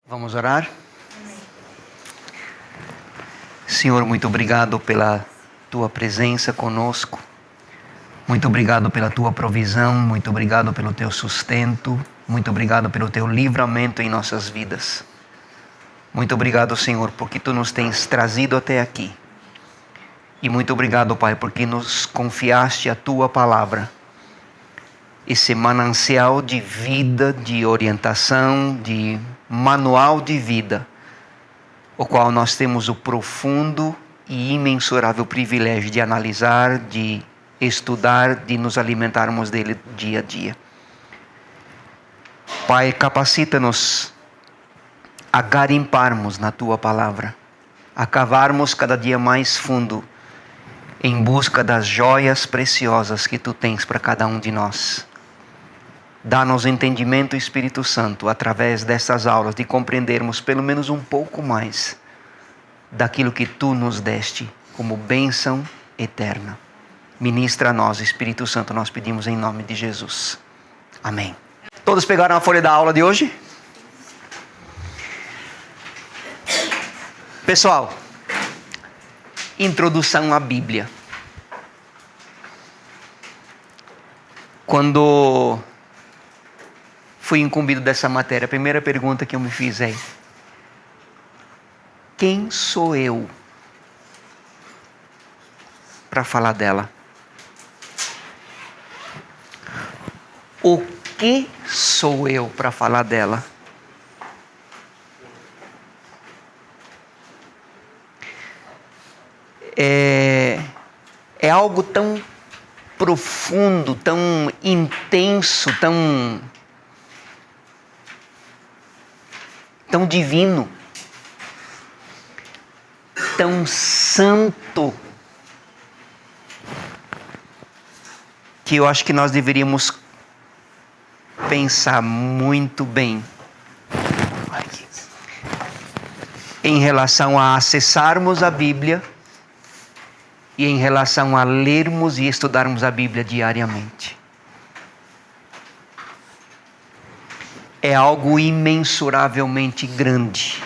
Vamos orar? Senhor, muito obrigado pela Tua presença conosco. Muito obrigado pela Tua provisão. Muito obrigado pelo Teu sustento. Muito obrigado pelo Teu livramento em nossas vidas. Muito obrigado, Senhor, porque Tu nos tens trazido até aqui. E muito obrigado, Pai, porque nos confiaste a Tua palavra. Esse manancial de vida, de orientação, de manual de vida, o qual nós temos o profundo e imensurável privilégio de analisar, de estudar, de nos alimentarmos dele dia a dia. Pai, capacita-nos a garimparmos na Tua palavra, a cavarmos cada dia mais fundo em busca das joias preciosas que Tu tens para cada um de nós. Dá-nos entendimento, Espírito Santo, através dessas aulas, de compreendermos pelo menos um pouco mais daquilo que Tu nos deste como bênção eterna. Ministra a nós, Espírito Santo, nós pedimos em nome de Jesus. Amém. Todos pegaram a folha da aula de hoje? Pessoal, introdução à Bíblia. Quando fui incumbido dessa matéria, a primeira pergunta que eu me fiz é: quem sou eu para falar dela? O que sou eu para falar dela? É algo tão profundo, tão intenso, tão divino, tão santo, que eu acho que nós deveríamos pensar muito bem em relação a acessarmos a Bíblia e em relação a lermos e estudarmos a Bíblia diariamente. É algo imensuravelmente grande.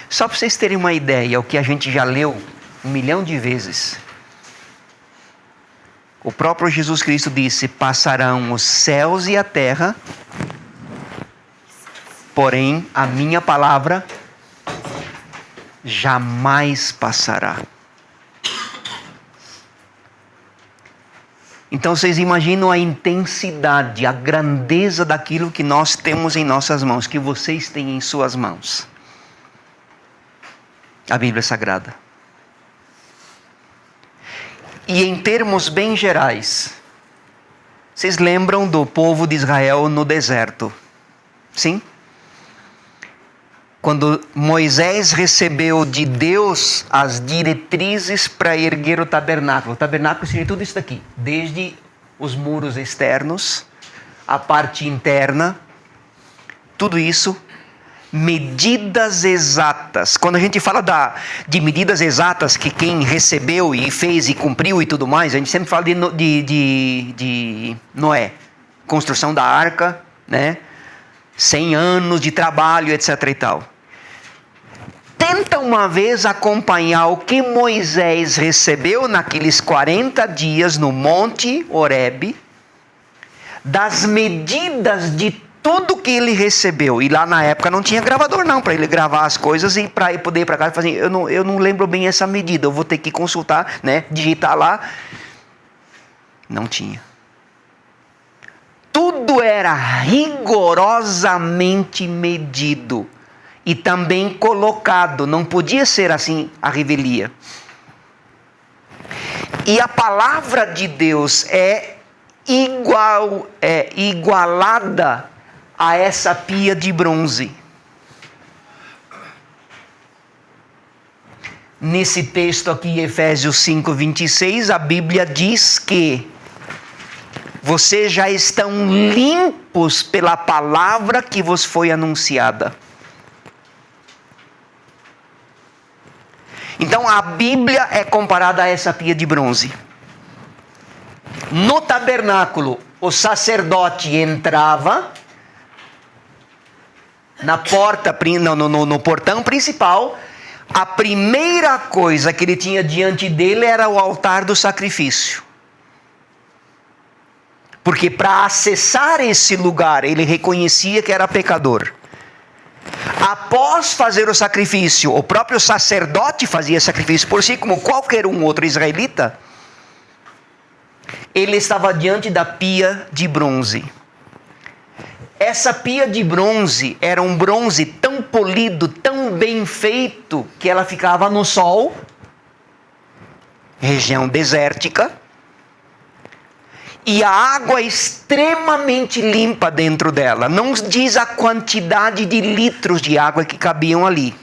Só para vocês terem uma ideia, o que a gente já leu 1 milhão de vezes. O próprio Jesus Cristo disse: passarão os céus e a terra, porém a minha palavra jamais passará. Então vocês imaginam a intensidade, a grandeza daquilo que nós temos em nossas mãos, que vocês têm em suas mãos. A Bíblia Sagrada. E em termos bem gerais, vocês lembram do povo de Israel no deserto? Sim? Quando Moisés recebeu de Deus as diretrizes para erguer o tabernáculo. O tabernáculo seria tudo isso daqui. Desde os muros externos, a parte interna, tudo isso, medidas exatas. Quando a gente fala de medidas exatas, que quem recebeu e fez e cumpriu e tudo mais, a gente sempre fala de Noé. Construção da arca, né? 100 anos de trabalho, etc. e tal. Tenta uma vez acompanhar o que Moisés recebeu naqueles 40 dias no Monte Horebe, das medidas de tudo que ele recebeu. E lá na época não tinha gravador não, para ele gravar as coisas e para ele poder ir para casa e fazer assim, eu não lembro bem essa medida, eu vou ter que consultar, né, digitar lá. Não tinha. Tudo era rigorosamente medido e também colocado. Não podia ser assim a revelia. E a palavra de Deus é igualada a essa pia de bronze. Nesse texto aqui, Efésios 5:26, a Bíblia diz que vocês já estão limpos pela palavra que vos foi anunciada. Então a Bíblia é comparada a essa pia de bronze. No tabernáculo, o sacerdote entrava na porta, no portão principal, a primeira coisa que ele tinha diante dele era o altar do sacrifício. Porque para acessar esse lugar, ele reconhecia que era pecador. Após fazer o sacrifício, o próprio sacerdote fazia sacrifício por si, como qualquer um outro israelita. Ele estava diante da pia de bronze. Essa pia de bronze era um bronze tão polido, tão bem feito, que ela ficava no sol, região desértica, e a água extremamente limpa dentro dela. Não diz a quantidade de litros de água que cabiam ali.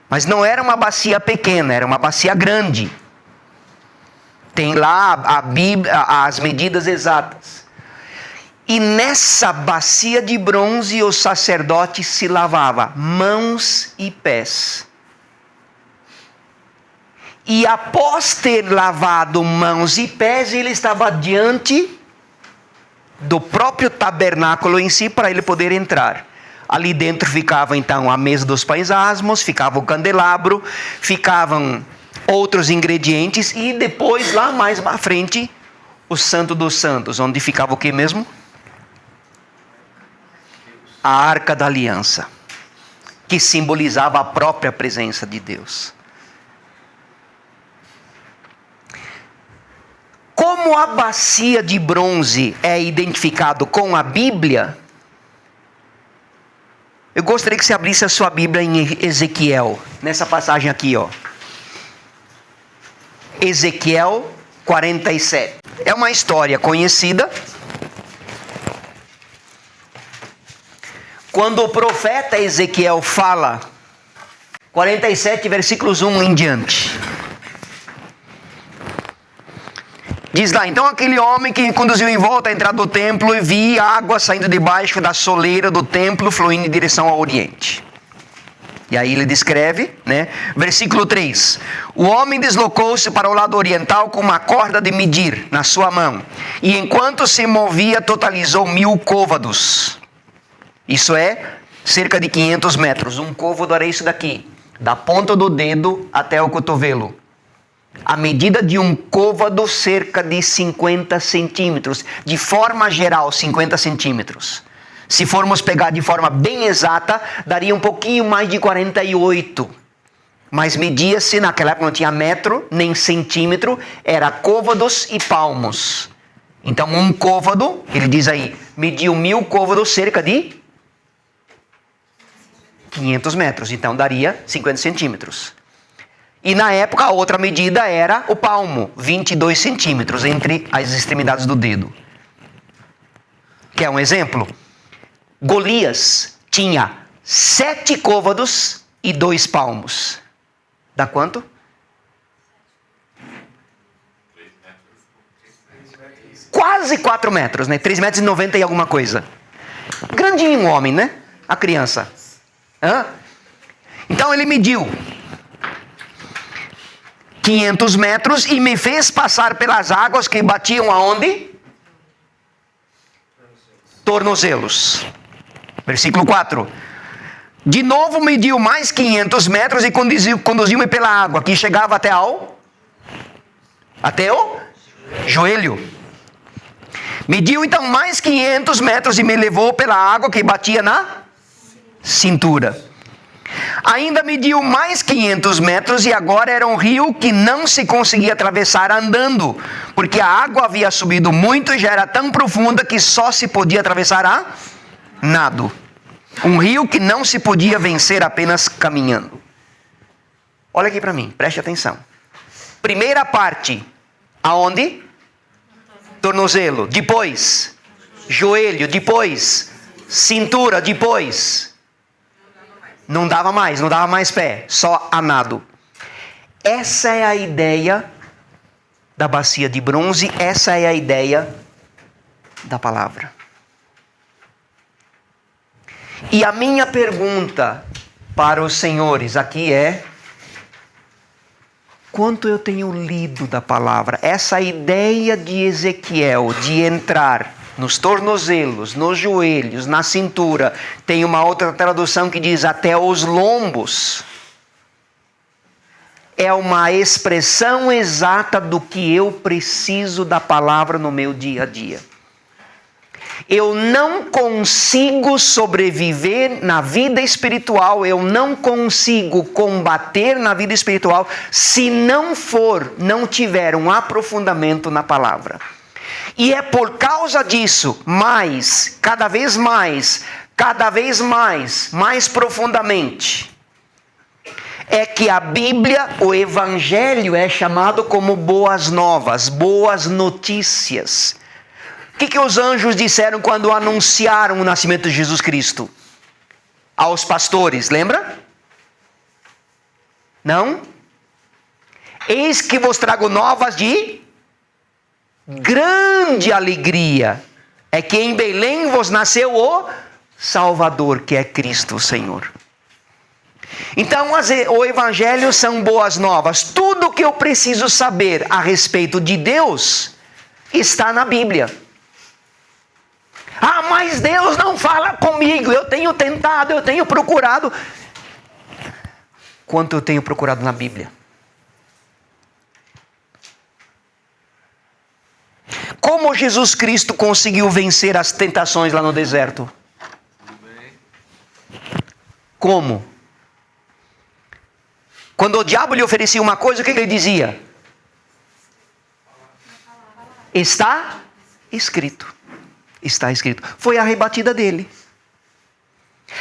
Mas não era uma bacia pequena, era uma bacia grande. Tem lá a Bíblia, as medidas exatas. E nessa bacia de bronze o sacerdote se lavava mãos e pés. E após ter lavado mãos e pés, ele estava diante do próprio tabernáculo em si para ele poder entrar. Ali dentro ficava então a mesa dos pães asmos, ficava o candelabro, ficavam outros ingredientes e depois lá mais à frente o Santo dos Santos, onde ficava o que mesmo? A Arca da Aliança, que simbolizava a própria presença de Deus. Como a bacia de bronze é identificado com a Bíblia, eu gostaria que você abrisse a sua Bíblia em Ezequiel, nessa passagem aqui, ó. Ezequiel 47. É uma história conhecida. Quando o profeta Ezequiel fala, 47 versículos 1 em diante. Diz lá, então aquele homem que me conduziu em volta à entrada do templo e vi água saindo debaixo da soleira do templo, fluindo em direção ao oriente. E aí ele descreve, né? Versículo 3. O homem deslocou-se para o lado oriental com uma corda de medir na sua mão. E enquanto se movia, totalizou 1000 côvados. Isso é cerca de 500 metros. Um côvado era isso daqui, da ponta do dedo até o cotovelo. A medida de um côvado, cerca de 50 centímetros. De forma geral, 50 centímetros. Se formos pegar de forma bem exata, daria um pouquinho mais de 48. Mas media-se, naquela época não tinha metro, nem centímetro, era côvados e palmos. Então um côvado, ele diz aí, mediu 1000 côvados, cerca de 500 metros. Então daria 50 centímetros. E na época a outra medida era o palmo, 22 centímetros entre as extremidades do dedo. Quer um exemplo? Golias tinha 7 côvados e 2 palmos. Dá quanto? 3 metros. Quase 4 metros, né? 3 metros e 90 e alguma coisa. Grandinho um homem, né? A criança. Hã? Então ele mediu 500 metros e me fez passar pelas águas que batiam aonde? Tornozelos. Versículo 4. De novo mediu mais 500 metros e conduziu-me pela água, que chegava até o joelho. Mediu então mais 500 metros e me levou pela água que batia na cintura. Ainda mediu mais 500 metros e agora era um rio que não se conseguia atravessar andando, porque a água havia subido muito e já era tão profunda que só se podia atravessar a nado. Um rio que não se podia vencer apenas caminhando. Olha aqui para mim, preste atenção. Primeira parte, aonde? Tornozelo, depois joelho, depois cintura, depois não dava mais pé, só a nado. Essa é a ideia da bacia de bronze, essa é a ideia da palavra. E a minha pergunta para os senhores aqui é: quanto eu tenho lido da palavra? Essa ideia de Ezequiel de entrar nos tornozelos, nos joelhos, na cintura. Tem uma outra tradução que diz até os lombos. É uma expressão exata do que eu preciso da palavra no meu dia a dia. Eu não consigo sobreviver na vida espiritual, eu não consigo combater na vida espiritual se não tiver um aprofundamento na palavra. E é por causa disso, cada vez mais profundamente, é que a Bíblia, o Evangelho é chamado como boas novas, boas notícias. O que os anjos disseram quando anunciaram o nascimento de Jesus Cristo? Aos pastores, lembra? Não? Eis que vos trago novas de grande alegria. É que em Belém vos nasceu o Salvador, que é Cristo o Senhor. Então, o Evangelho são boas novas. Tudo o que eu preciso saber a respeito de Deus está na Bíblia. Ah, mas Deus não fala comigo. Eu tenho tentado, eu tenho procurado. Quanto eu tenho procurado na Bíblia? Como Jesus Cristo conseguiu vencer as tentações lá no deserto? Como? Quando o diabo lhe oferecia uma coisa, o que ele dizia? Está escrito. Está escrito. Foi a rebatida dele.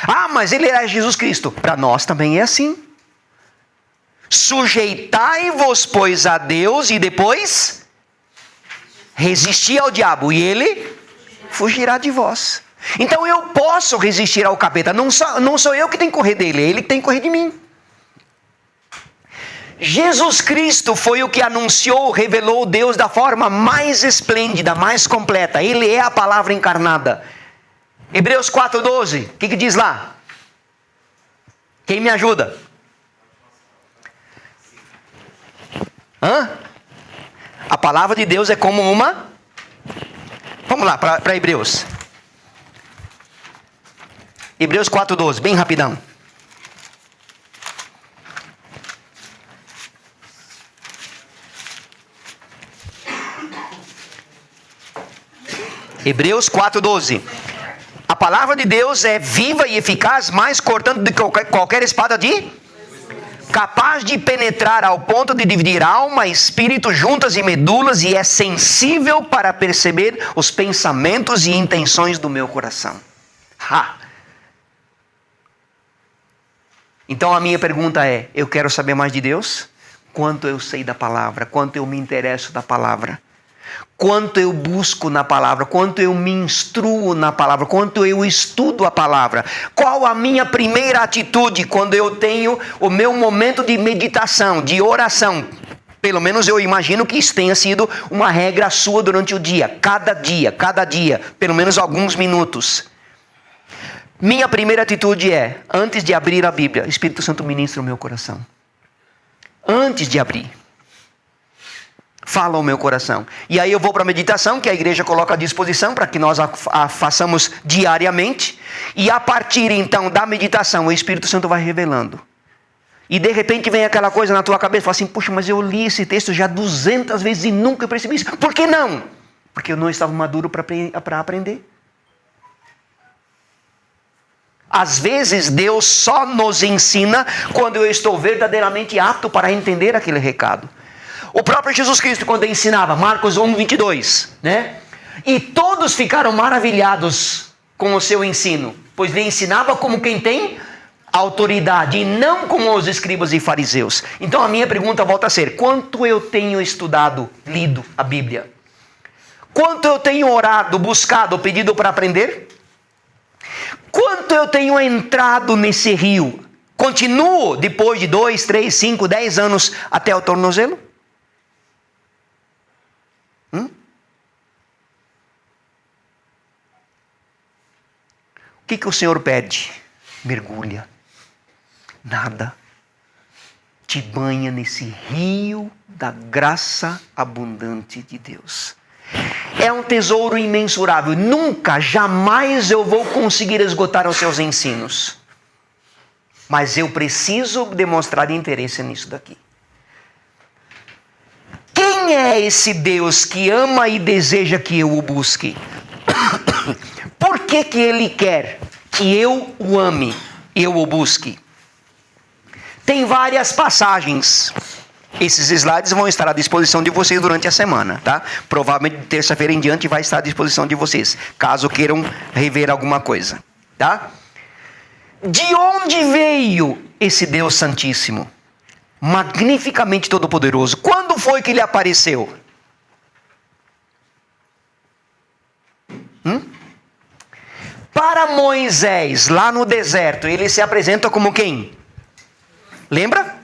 Ah, mas ele é Jesus Cristo. Para nós também é assim. Sujeitai-vos, pois, a Deus e depois resistir ao diabo e ele fugirá de vós. Então eu posso resistir ao capeta. Não sou eu que tenho que correr dele, é ele que tem que correr de mim. Jesus Cristo foi o que anunciou, revelou Deus da forma mais esplêndida, mais completa. Ele é a palavra encarnada. Hebreus 4:12, o que diz lá? Quem me ajuda? A palavra de Deus é como uma... Vamos lá, para Hebreus. Hebreus 4:12, bem rapidão. Hebreus 4:12. A palavra de Deus é viva e eficaz, mais cortante do que qualquer espada capaz de penetrar ao ponto de dividir alma, espírito, juntas e medulas, e é sensível para perceber os pensamentos e intenções do meu coração. Então a minha pergunta é: eu quero saber mais de Deus? Quanto eu sei da palavra? Quanto eu me interesso da palavra? Quanto eu busco na palavra, quanto eu me instruo na palavra, quanto eu estudo a palavra. Qual a minha primeira atitude quando eu tenho o meu momento de meditação, de oração? Pelo menos eu imagino que isso tenha sido uma regra sua durante o dia, cada dia, pelo menos alguns minutos. Minha primeira atitude é, antes de abrir a Bíblia, Espírito Santo ministra o meu coração. Antes de abrir. Fala ao meu coração. E aí eu vou para a meditação, que a igreja coloca à disposição para que nós a façamos diariamente. E a partir então da meditação, o Espírito Santo vai revelando. E de repente vem aquela coisa na tua cabeça, fala assim: puxa, mas eu li esse texto já 200 vezes e nunca percebi isso. Por que não? Porque eu não estava maduro para aprender. Às vezes Deus só nos ensina quando eu estou verdadeiramente apto para entender aquele recado. O próprio Jesus Cristo, quando ensinava, Marcos 1:22, né? E todos ficaram maravilhados com o seu ensino, pois lhe ensinava como quem tem autoridade, e não como os escribas e fariseus. Então a minha pergunta volta a ser: quanto eu tenho estudado, lido a Bíblia? Quanto eu tenho orado, buscado, pedido para aprender? Quanto eu tenho entrado nesse rio? Continuo depois de 2, 3, 5, 10 anos até o tornozelo? O que o Senhor pede? Mergulha. Nada. Te banha nesse rio da graça abundante de Deus. É um tesouro imensurável. Nunca, jamais eu vou conseguir esgotar os seus ensinos. Mas eu preciso demonstrar interesse nisso daqui. Quem é esse Deus que ama e deseja que eu o busque? Por que Ele quer que eu o ame e eu o busque? Tem várias passagens. Esses slides vão estar à disposição de vocês durante a semana, tá? Provavelmente de terça-feira em diante vai estar à disposição de vocês, caso queiram rever alguma coisa, tá? De onde veio esse Deus Santíssimo? Magnificamente Todo-Poderoso. Quando foi que Ele apareceu? Para Moisés, lá no deserto, Ele se apresenta como quem? Lembra?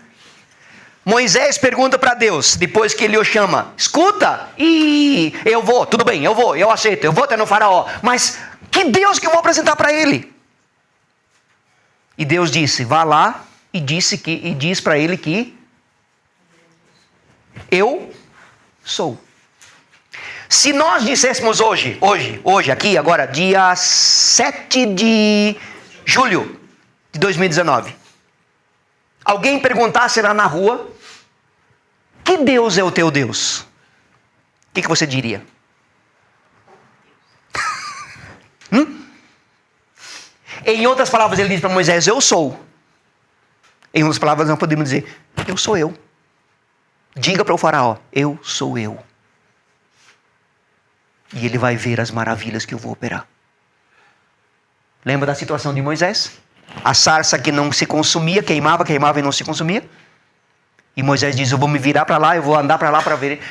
Moisés pergunta para Deus, depois que Ele o chama: escuta, eu vou, tudo bem, eu aceito, eu vou até no faraó, mas que Deus que eu vou apresentar para ele? E Deus disse: vá lá e diz para ele que eu sou. Se nós disséssemos hoje, aqui, agora, dia 7 de julho de 2019, alguém perguntasse lá na rua: que Deus é o teu Deus? O que você diria? Em outras palavras, ele diz para Moisés: eu sou. Em outras palavras, nós podemos dizer: eu sou eu. Diga para o faraó: eu sou eu. E ele vai ver as maravilhas que eu vou operar. Lembra da situação de Moisés? A sarça que não se consumia, queimava e não se consumia. E Moisés diz: eu vou me virar para lá, eu vou andar para lá para ver.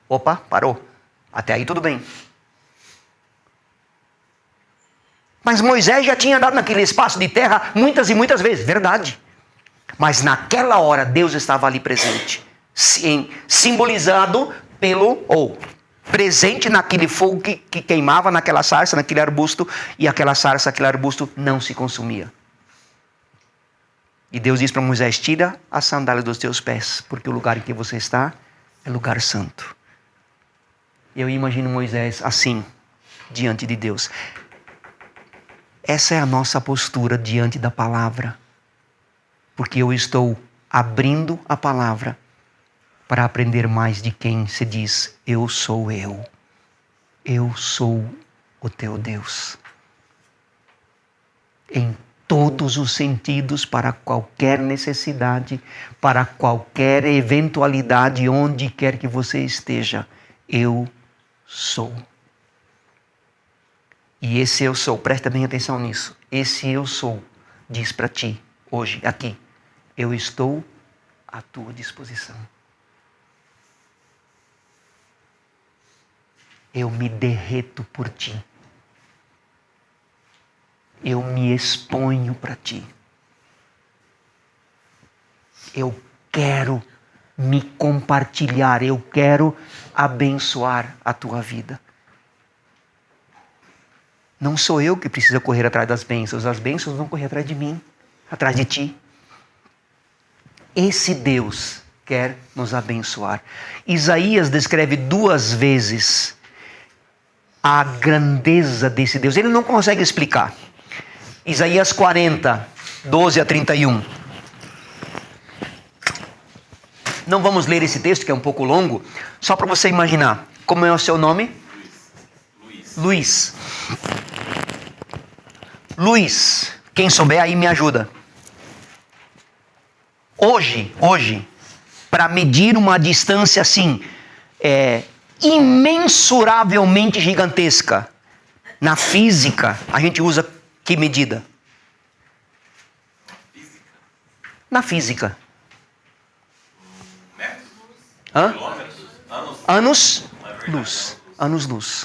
Opa, parou. Até aí tudo bem. Mas Moisés já tinha andado naquele espaço de terra muitas e muitas vezes, verdade. Mas naquela hora Deus estava ali presente, simbolizado presente naquele fogo que queimava naquela sarça, naquele arbusto, e aquele arbusto não se consumia. E Deus diz para Moisés: tira as sandálias dos teus pés, porque o lugar em que você está é lugar santo. Eu imagino Moisés assim, diante de Deus. Essa é a nossa postura diante da palavra. Porque eu estou abrindo a palavra para aprender mais de quem se diz: eu sou eu. Eu sou o teu Deus. Em todos os sentidos, para qualquer necessidade, para qualquer eventualidade, onde quer que você esteja, eu sou. E esse eu sou, presta bem atenção nisso, esse eu sou diz para ti, hoje, aqui: eu estou à tua disposição. Eu me derreto por ti. Eu me exponho para ti. Eu quero me compartilhar, eu quero abençoar a tua vida. Não sou eu que preciso correr atrás das bênçãos, as bênçãos vão correr atrás de mim, atrás de ti. Esse Deus quer nos abençoar. Isaías descreve 2 vezes a grandeza desse Deus. Ele não consegue explicar. Isaías 40, 12 a 31. Não vamos ler esse texto, que é um pouco longo, só para você imaginar. Como é o seu nome? Luiz. Luiz, quem souber aí me ajuda. Hoje, para medir uma distância assim, imensuravelmente gigantesca, na física, a gente usa que medida? Na física. Anos-luz. Anos-luz.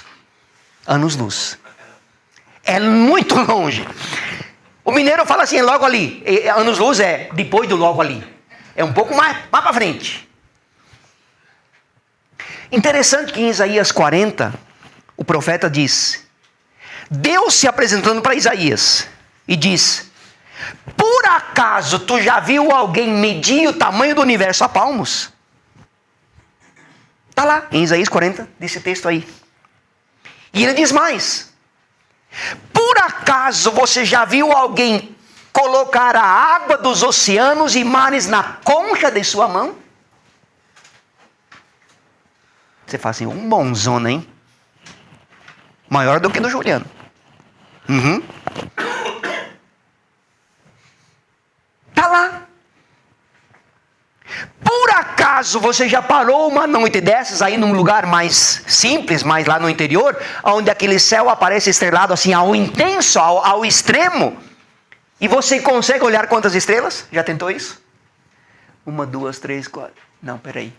É muito longe. O mineiro fala assim: é logo ali. Anos-luz é depois do logo ali. É um pouco mais para frente. Interessante que em Isaías 40, o profeta diz, Deus se apresentando para Isaías, e diz: por acaso tu já viu alguém medir o tamanho do universo a palmos? Está lá, em Isaías 40, desse texto aí. E ele diz mais: por acaso você já viu alguém colocar a água dos oceanos e mares na concha de sua mão? Você fala assim, um bonzona, hein? Maior do que do Juliano. Tá lá. Por acaso você já parou uma noite dessas aí num lugar mais simples, mais lá no interior, onde aquele céu aparece estrelado assim ao intenso, ao extremo, e você consegue olhar quantas estrelas? Já tentou isso? 1, 2, 3, 4. Não, peraí.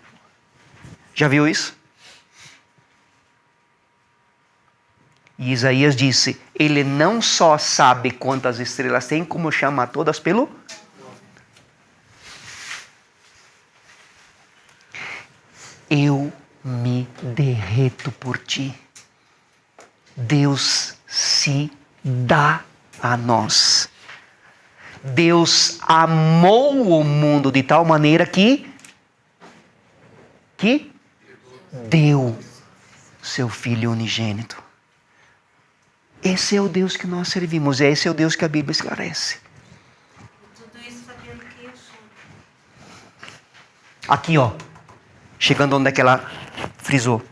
Já viu isso? E Isaías disse, ele não só sabe quantas estrelas tem, como chama todas pelo... Eu me derreto por ti. Deus se dá a nós. Deus amou o mundo de tal maneira que deu seu Filho unigênito. Esse é o Deus que nós servimos. Esse é o Deus que a Bíblia esclarece. Tudo isso sabendo que eu sou. Aqui, ó. Chegando onde é que ela frisou.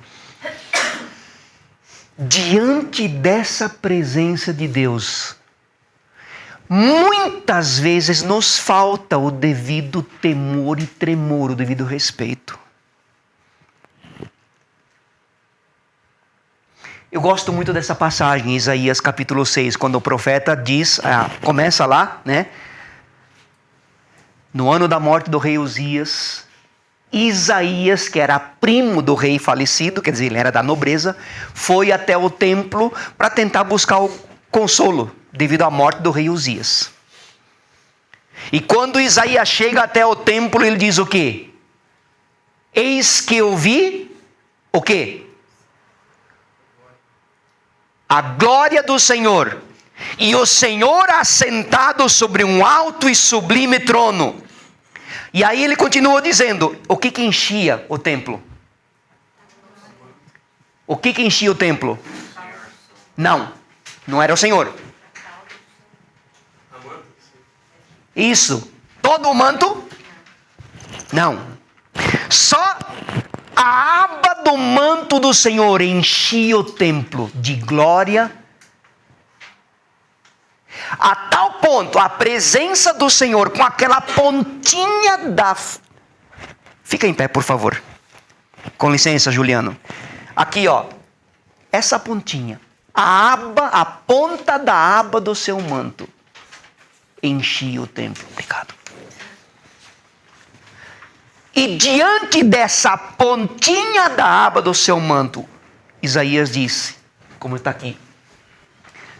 Diante dessa presença de Deus, muitas vezes nos falta o devido temor e tremor, o devido respeito. Eu gosto muito dessa passagem em Isaías capítulo 6, quando o profeta diz, começa lá, né? No ano da morte do rei Uzias, Isaías, que era primo do rei falecido, quer dizer, ele era da nobreza, foi até o templo para tentar buscar o consolo devido à morte do rei Uzias. E quando Isaías chega até o templo, ele diz o quê? Eis que eu vi o quê? A glória do Senhor, e o Senhor assentado sobre um alto e sublime trono. E aí ele continua dizendo, o que enchia o templo? O que enchia o templo? Não era o Senhor. Isso, todo o manto? Não. Só a aba do manto do Senhor enchia o templo de glória, a tal ponto, a presença do Senhor com aquela pontinha da... Fica em pé, por favor. Com licença, Juliano. Aqui, ó. Essa pontinha, a ponta da aba do seu manto enchia o templo. Obrigado. E diante dessa pontinha da aba do seu manto, Isaías disse, como está aqui,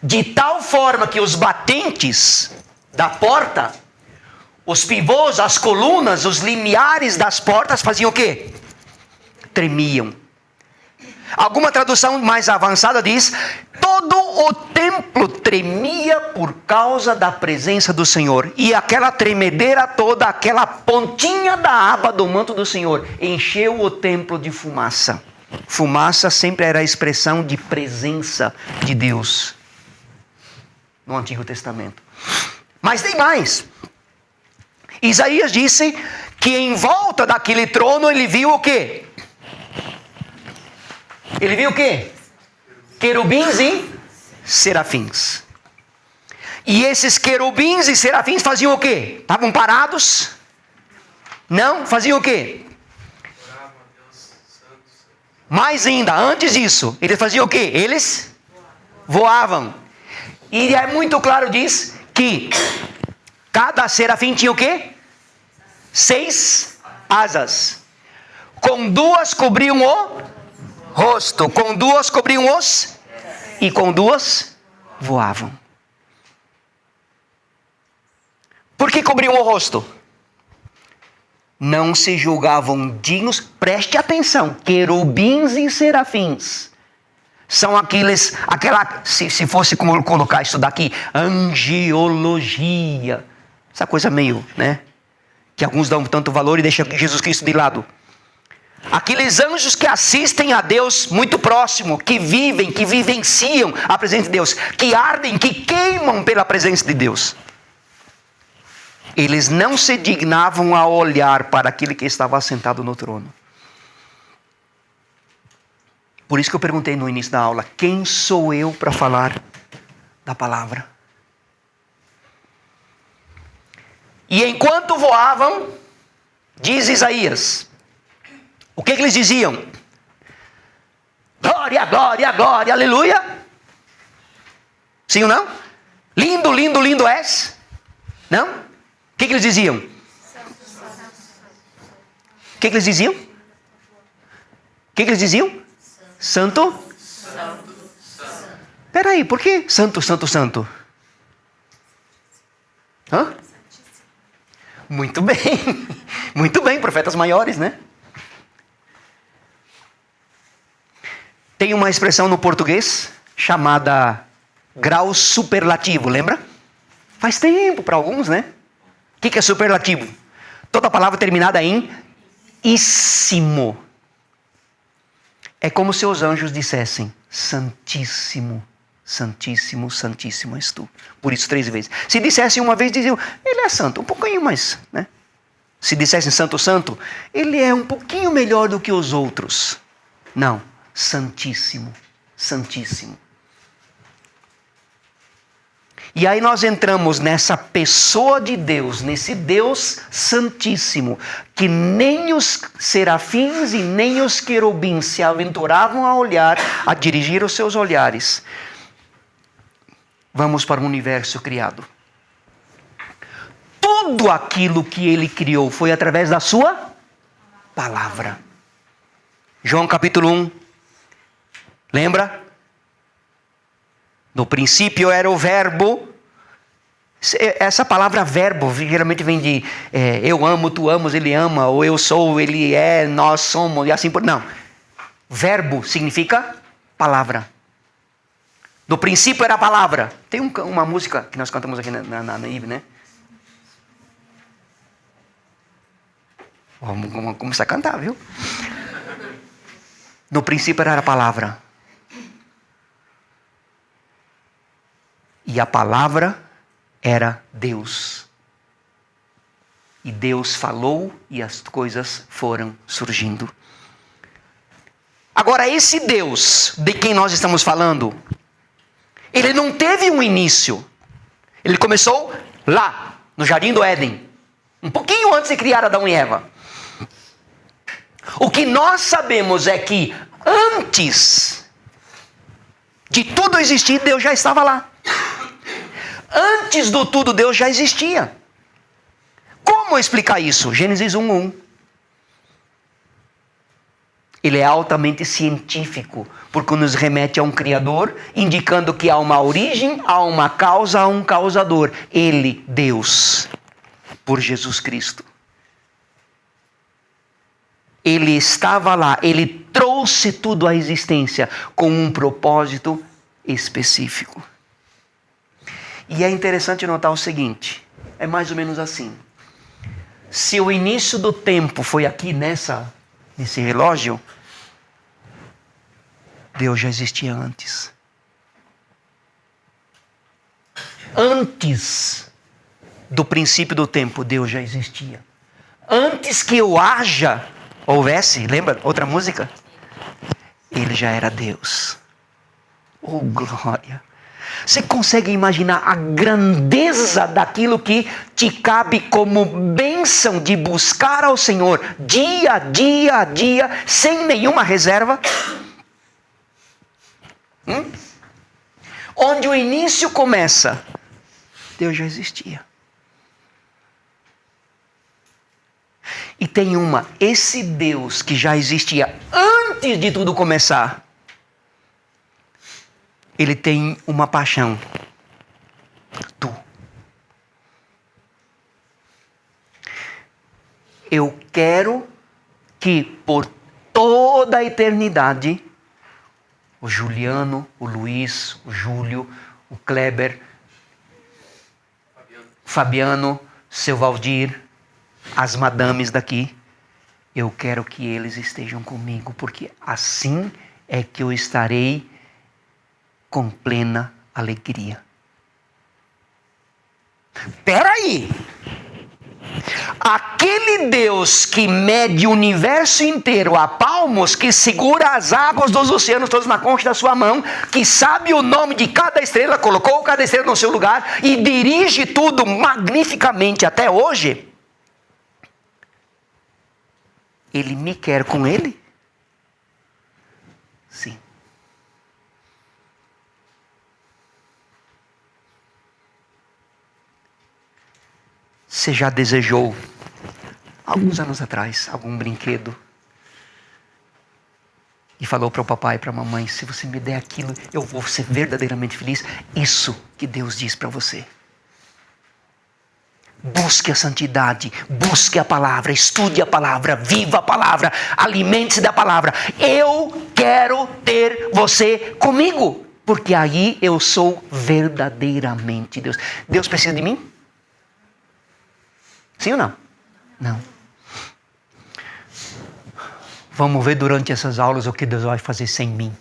de tal forma que os batentes da porta, os pivôs, as colunas, os limiares das portas faziam o quê? Tremiam. Alguma tradução mais avançada diz, todo o templo tremia por causa da presença do Senhor. E aquela tremedeira toda, aquela pontinha da aba do manto do Senhor, encheu o templo de fumaça. Fumaça sempre era a expressão de presença de Deus no Antigo Testamento. Mas tem mais. Isaías disse que em volta daquele trono ele viu o quê? Ele viu o quê? Querubins e serafins. E esses querubins e serafins faziam o quê? Estavam parados? Não? Faziam o quê? Mais ainda, antes disso, eles faziam o quê? Eles voavam. E é muito claro, diz que cada serafim tinha o quê? 6 asas. Com 2 cobriam o rosto, com 2 cobriam os, e com 2 voavam. Por que cobriam o rosto? Não se julgavam dignos, preste atenção, querubins e serafins. São se fosse como colocar isso daqui, angiologia. Essa coisa meio, né? Que alguns dão tanto valor e deixam Jesus Cristo de lado. Aqueles anjos que assistem a Deus muito próximo, que vivem, que vivenciam a presença de Deus, que ardem, que queimam pela presença de Deus. Eles não se dignavam a olhar para aquele que estava assentado no trono. Por isso que eu perguntei no início da aula, quem sou eu para falar da palavra? E enquanto voavam, diz Isaías, o que eles diziam? Glória, glória, glória, aleluia. Sim ou não? Lindo, lindo, lindo és. Não? O que eles diziam? O que eles diziam? O que eles diziam? Santo? Espera aí, por que santo, santo, santo? Hã? Muito bem. Muito bem, profetas maiores, né? Tem uma expressão no português chamada grau superlativo, lembra? Faz tempo para alguns, né? O que é superlativo? Toda palavra terminada em íssimo. É como se os anjos dissessem, santíssimo, santíssimo, santíssimo és tu. Por isso 3 vezes. Se dissessem uma vez, diziam, ele é santo, um pouquinho mais, né? Se dissessem santo, santo, ele é um pouquinho melhor do que os outros. Não, santíssimo, santíssimo. E aí nós entramos nessa pessoa de Deus, nesse Deus santíssimo, que nem os serafins e nem os querubins se aventuravam a olhar, a dirigir os seus olhares. Vamos para o universo criado. Tudo aquilo que ele criou foi através da sua palavra. João capítulo 1. Lembra? No princípio era o verbo. Essa palavra verbo geralmente vem de eu amo, tu amas, ele ama, ou eu sou, ele é, nós somos, e assim por... Não. Verbo significa palavra. No princípio era a palavra. Tem uma música que nós cantamos aqui na IB, né? Vamos começar a cantar, viu? No princípio era a palavra. E a palavra era Deus. E Deus falou e as coisas foram surgindo. Agora, esse Deus de quem nós estamos falando, ele não teve um início. Ele começou lá, no Jardim do Éden. Um pouquinho antes de criar Adão e Eva. O que nós sabemos é que antes de tudo existir, Deus já estava lá. Antes do tudo, Deus já existia. Como explicar isso? Gênesis 1:1. Ele é altamente científico, porque nos remete a um Criador, indicando que há uma origem, há uma causa, há um causador. Ele, Deus, por Jesus Cristo. Ele estava lá, ele trouxe tudo à existência com um propósito específico. E é interessante notar o seguinte, é mais ou menos assim. Se o início do tempo foi aqui nesse relógio, Deus já existia antes. Antes do princípio do tempo, Deus já existia. Antes que o houvesse, lembra outra música? Ele já era Deus. Oh, glória! Você consegue imaginar a grandeza daquilo que te cabe como bênção de buscar ao Senhor dia a dia, sem nenhuma reserva? Onde o início começa, Deus já existia. E tem esse Deus que já existia antes de tudo começar, ele tem uma paixão. Tu. Eu quero que por toda a eternidade, o Juliano, o Luiz, o Júlio, o Kleber, Fabiano, seu Valdir, as madames daqui, eu quero que eles estejam comigo, porque assim é que eu estarei com plena alegria. Espera aí! Aquele Deus que mede o universo inteiro a palmos, que segura as águas dos oceanos todos na concha da sua mão, que sabe o nome de cada estrela, colocou cada estrela no seu lugar e dirige tudo magnificamente até hoje, Ele me quer com Ele? Sim. Você já desejou, alguns anos atrás, algum brinquedo e falou para o papai e para a mamãe: se você me der aquilo, eu vou ser verdadeiramente feliz? Isso que Deus diz para você. Busque a santidade, busque a palavra, estude a palavra, viva a palavra, alimente-se da palavra. Eu quero ter você comigo, porque aí eu sou verdadeiramente Deus. Deus precisa de mim? Sim ou não? Não. Vamos ver durante essas aulas o que Deus vai fazer sem mim.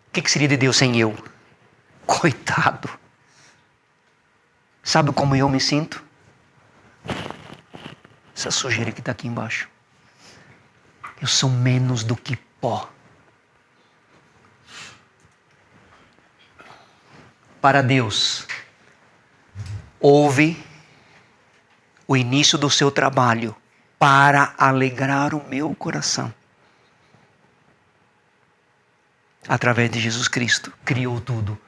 O que seria de Deus sem eu? Coitado. Sabe como eu me sinto? Essa sujeira que está aqui embaixo. Eu sou menos do que pó. Para Deus, houve o início do seu trabalho para alegrar o meu coração. Através de Jesus Cristo, criou tudo.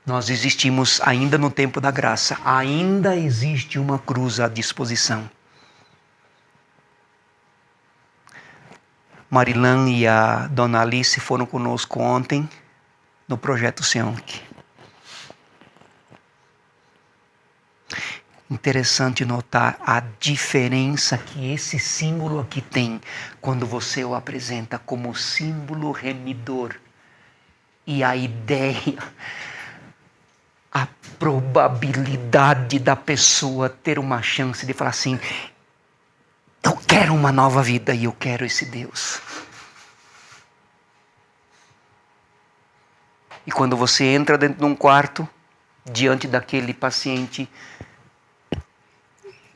Nós existimos ainda no tempo da graça. Ainda existe uma cruz à disposição. Marilã e a Dona Alice foram conosco ontem no Projeto Seonk. Interessante notar a diferença que esse símbolo aqui tem quando você o apresenta como símbolo remidor. E a ideia, a probabilidade da pessoa ter uma chance de falar assim: eu quero uma nova vida e eu quero esse Deus. E quando você entra dentro de um quarto, diante daquele paciente,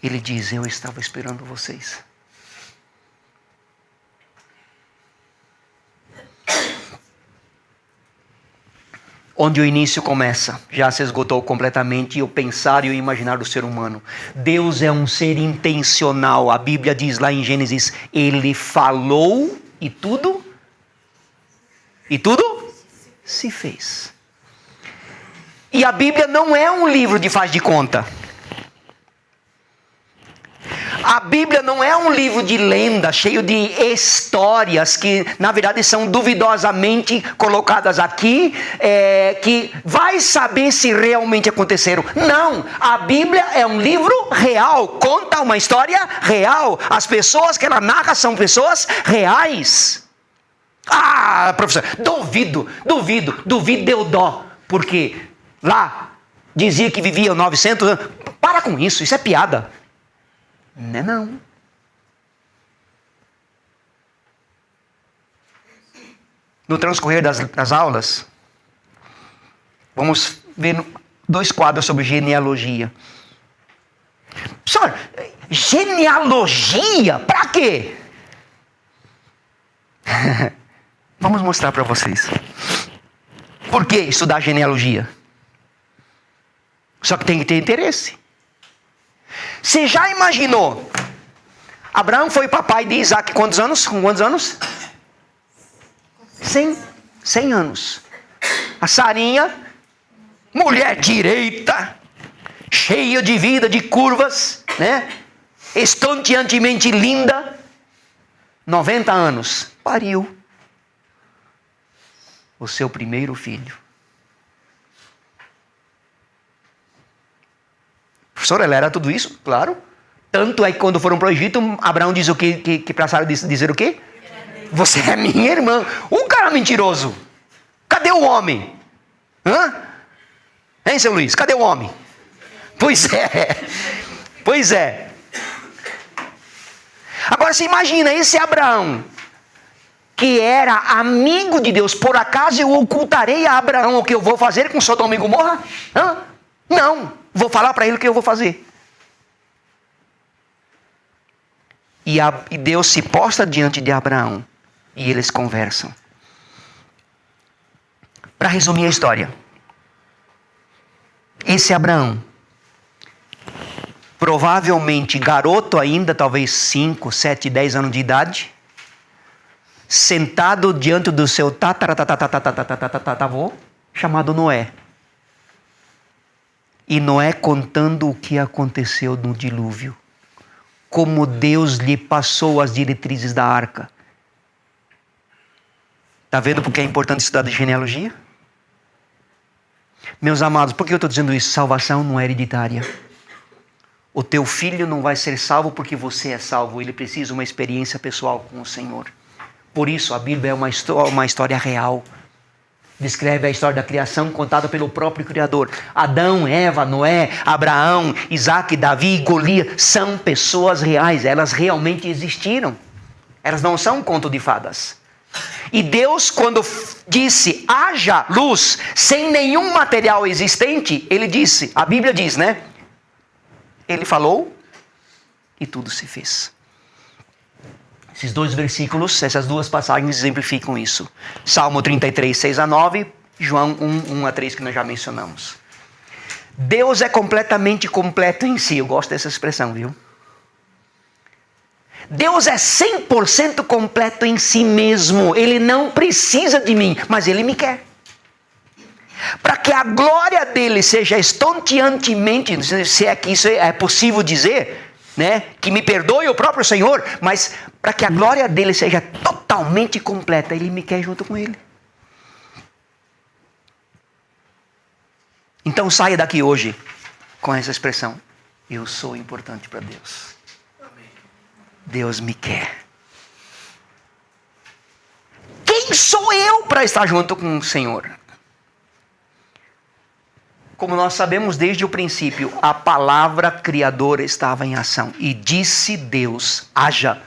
ele diz: eu estava esperando vocês. Onde o início começa, já se esgotou completamente o pensar e o imaginar do ser humano. Deus é um ser intencional. A Bíblia diz lá em Gênesis: Ele falou e tudo se fez. E a Bíblia não é um livro de faz de conta. A Bíblia não é um livro de lenda, cheio de histórias que, na verdade, são duvidosamente colocadas aqui, que vai saber se realmente aconteceram. Não, a Bíblia é um livro real, conta uma história real. As pessoas que ela narra são pessoas reais. Ah, professor, duvido, deu dó, porque lá dizia que viviam 900 anos. Para com isso, isso é piada. Não. No transcorrer das aulas, vamos ver 2 quadros sobre genealogia. Senhor, genealogia? Para quê? Vamos mostrar para vocês. Por que estudar genealogia? Só que tem que ter interesse. Você já imaginou? Abraão foi papai de Isaac quantos anos? Com quantos anos? 100 anos. A Sarinha, mulher direita, cheia de vida, de curvas, né? Estonteantemente linda, 90 anos. Pariu o seu primeiro filho. Professor, ela era tudo isso? Claro. Tanto é que quando foram para o Egito, Abraão diz o quê? Que para Sara dizer o quê? Você é minha irmã. Um cara mentiroso. Cadê o homem? Hein, seu Luiz? Cadê o homem? Pois é. Agora você imagina esse Abraão, que era amigo de Deus. Por acaso eu ocultarei a Abraão o que eu vou fazer com Sodoma e Gomorra? Não, vou falar para ele o que eu vou fazer. E Deus se posta diante de Abraão e eles conversam. Para resumir a história, esse Abraão, provavelmente garoto ainda, talvez 5, 7, 10 anos de idade, sentado diante do seu tataravô, chamado Noé. E Noé contando o que aconteceu no dilúvio. Como Deus lhe passou as diretrizes da arca. Está vendo porque é importante estudar de genealogia? Meus amados, por que eu estou dizendo isso? Salvação não é hereditária. O teu filho não vai ser salvo porque você é salvo. Ele precisa de uma experiência pessoal com o Senhor. Por isso, a Bíblia é uma história real. Descreve a história da criação contada pelo próprio Criador. Adão, Eva, Noé, Abraão, Isaac, Davi, Golias são pessoas reais. Elas realmente existiram. Elas não são um conto de fadas. E Deus, quando disse, haja luz, sem nenhum material existente, Ele disse, a Bíblia diz, né? Ele falou e tudo se fez. Esses dois versículos, essas duas passagens exemplificam isso. Salmo 33, 6 a 9, João 1, 1 a 3, que nós já mencionamos. Deus é completamente completo em si. Eu gosto dessa expressão, viu? Deus é 100% completo em si mesmo. Ele não precisa de mim, mas Ele me quer. Para que a glória dele seja estonteantemente, se é que isso é possível dizer, né? Que me perdoe o próprio Senhor, mas para que a glória dele seja totalmente completa, Ele me quer junto com Ele. Então saia daqui hoje com essa expressão: eu sou importante para Deus. Deus me quer. Quem sou eu para estar junto com o Senhor? Como nós sabemos desde o princípio, a palavra criadora estava em ação. E disse Deus, haja,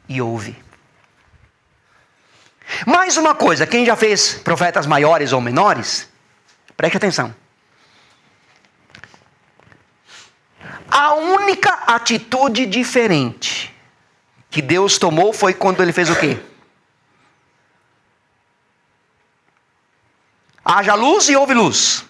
e houve. Mais uma coisa, quem já fez profetas maiores ou menores, preste atenção. A única atitude diferente que Deus tomou foi quando Ele fez o quê? Haja luz e houve luz.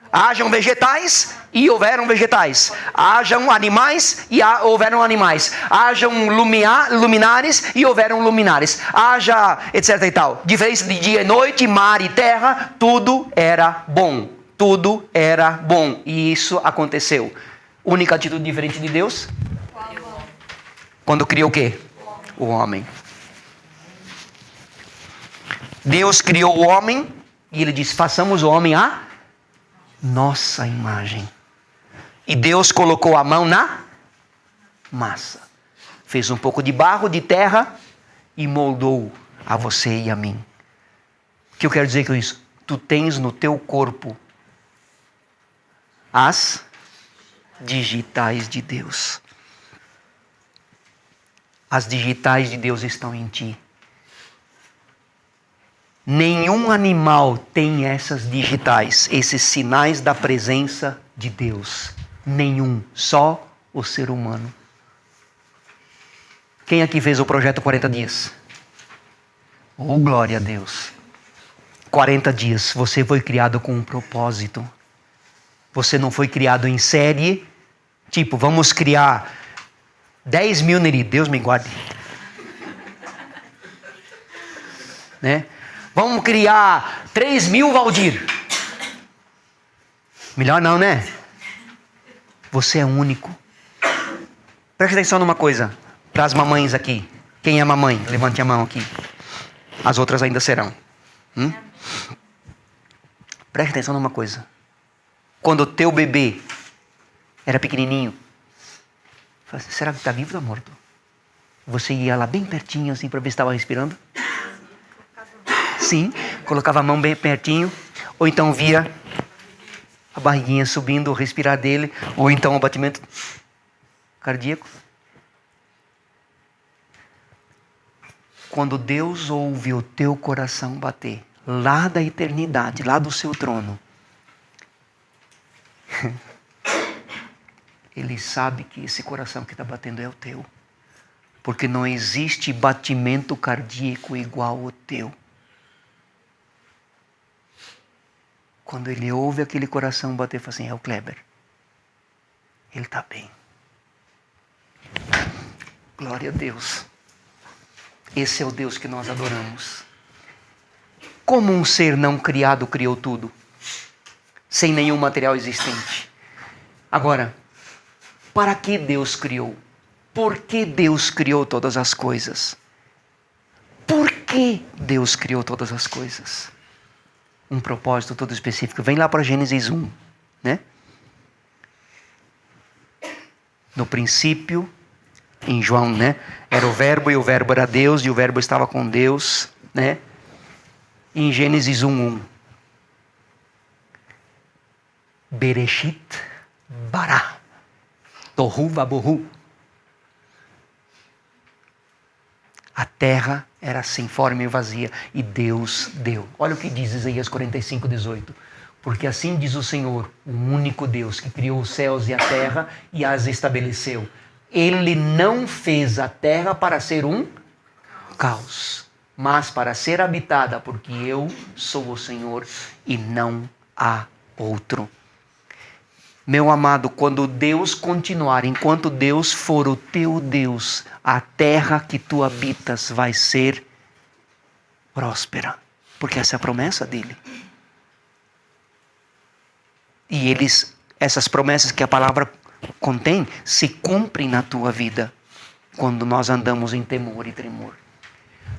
Hajam vegetais e houveram vegetais. Hajam animais e houveram animais. Hajam luminares e houveram luminares. Haja etc e tal. Diferença de dia e noite, mar e terra, tudo era bom. Tudo era bom. E isso aconteceu. Única atitude diferente de Deus? Quando criou o quê? O homem. Deus criou o homem e Ele disse, façamos o homem a nossa imagem. E Deus colocou a mão na massa. Fez um pouco de barro, de terra e moldou a você e a mim. O que eu quero dizer com isso? Tu tens no teu corpo as digitais de Deus. As digitais de Deus estão em ti. Nenhum animal tem essas digitais, esses sinais da presença de Deus. Nenhum, só o ser humano. Quem aqui fez o projeto 40 dias? Oh, glória a Deus. 40 dias, você foi criado com um propósito. Você não foi criado em série, tipo, vamos criar 10 mil Neri, Deus me guarde. Né? Vamos criar 3 mil Valdir. Melhor não, né? Você é único. Preste atenção numa coisa. Para as mamães aqui. Quem é mamãe? Levante a mão aqui. As outras ainda serão. Preste atenção numa coisa. Quando o teu bebê era pequenininho, será que está vivo ou está morto? Você ia lá bem pertinho assim para ver se estava respirando? Sim, colocava a mão bem pertinho, ou então via a barriguinha subindo, o respirar dele, ou então o batimento cardíaco. quando Deus ouve o teu coração bater, lá da eternidade, lá do seu trono, Ele sabe que esse coração que está batendo é o teu. Porque não existe batimento cardíaco igual ao teu. Quando Ele ouve aquele coração bater, fala assim, é o Kleber. Ele está bem. Glória a Deus. Esse é o Deus que nós adoramos. Como um ser não criado criou tudo? Sem nenhum material existente. Agora, para que Deus criou? Por que Deus criou todas as coisas? Por que Deus criou todas as coisas? Um propósito todo específico. Vem lá para Gênesis 1, né? No princípio, em João, né? Era o verbo e o verbo era Deus e o verbo estava com Deus, né? Em Gênesis 1:1. Bereshit bara tohu vabohu. A terra era sem forma e vazia e Deus deu. Olha o que diz Isaías 45:18. Porque assim diz o Senhor, o único Deus que criou os céus e a terra e as estabeleceu. Ele não fez a terra para ser um caos, mas para ser habitada, porque eu sou o Senhor e não há outro. Meu amado, quando Deus continuar, enquanto Deus for o teu Deus, a terra que tu habitas vai ser próspera. Porque essa é a promessa dele. E essas promessas que a palavra contém, se cumprem na tua vida, quando nós andamos em temor e tremor.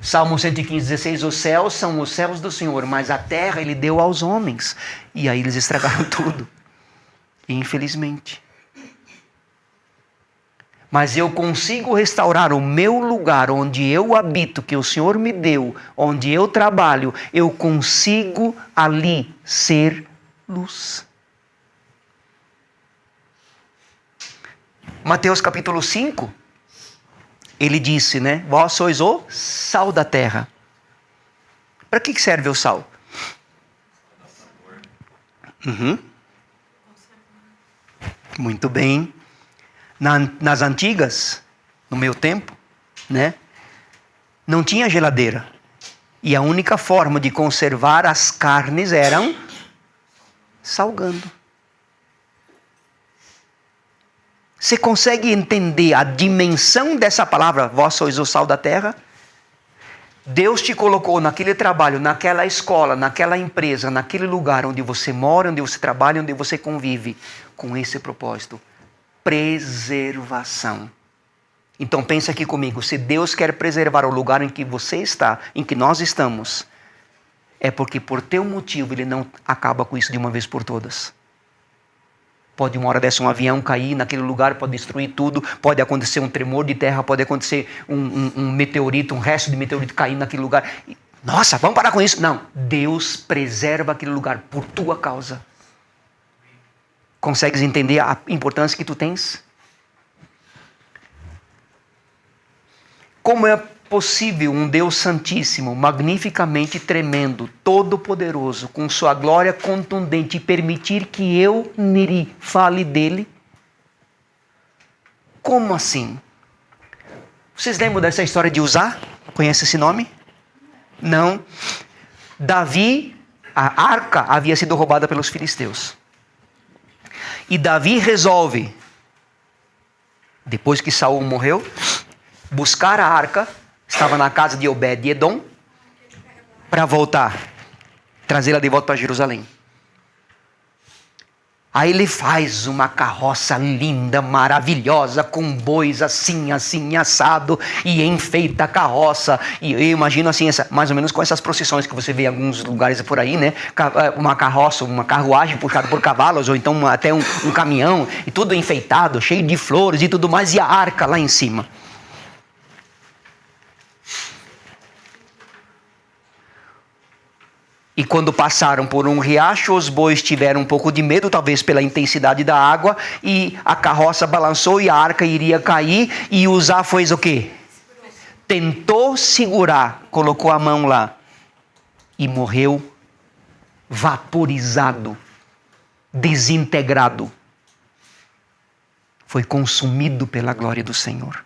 Salmo 115:16, os céus são os céus do Senhor, mas a terra Ele deu aos homens. E aí eles estragaram tudo. Infelizmente. Mas eu consigo restaurar o meu lugar onde eu habito, que o Senhor me deu, onde eu trabalho, eu consigo ali ser luz. Mateus capítulo 5, ele disse, né? Vós sois o sal da terra. Para que serve o sal? Muito bem. Nas antigas, no meu tempo, né? Não tinha geladeira. E a única forma de conservar as carnes eram salgando. Você consegue entender a dimensão dessa palavra, vós sois o sal da terra? Deus te colocou naquele trabalho, naquela escola, naquela empresa, naquele lugar onde você mora, onde você trabalha, onde você convive, com esse propósito. Preservação. Então pensa aqui comigo, se Deus quer preservar o lugar em que você está, em que nós estamos, é porque por teu motivo Ele não acaba com isso de uma vez por todas. Pode uma hora dessa um avião cair naquele lugar, pode destruir tudo, pode acontecer um tremor de terra, pode acontecer um meteorito, um resto de meteorito cair naquele lugar. Nossa, vamos parar com isso. Não, Deus preserva aquele lugar por tua causa. Consegues entender a importância que tu tens? Como é possível um Deus santíssimo, magnificamente tremendo, todo-poderoso, com sua glória contundente, permitir que eu, Neri, fale dele? Como assim? Vocês lembram dessa história de Uzá? Conhece esse nome? Não. Davi, a arca havia sido roubada pelos filisteus. E Davi resolve, depois que Saul morreu, buscar a arca, estava na casa de Obed-Edom, para voltar, trazê-la de volta para Jerusalém. Aí ele faz uma carroça linda, maravilhosa, com bois assim, assado, e enfeita a carroça. E eu imagino assim, mais ou menos com essas procissões que você vê em alguns lugares por aí, né? Uma carroça, uma carruagem puxada por cavalos, ou então até um caminhão, e tudo enfeitado, cheio de flores e tudo mais, e a arca lá em cima. E quando passaram por um riacho, os bois tiveram um pouco de medo, talvez pela intensidade da água, e a carroça balançou e a arca iria cair, e Uzá fez o quê? tentou segurar, colocou a mão lá e morreu vaporizado, desintegrado. Foi consumido pela glória do Senhor.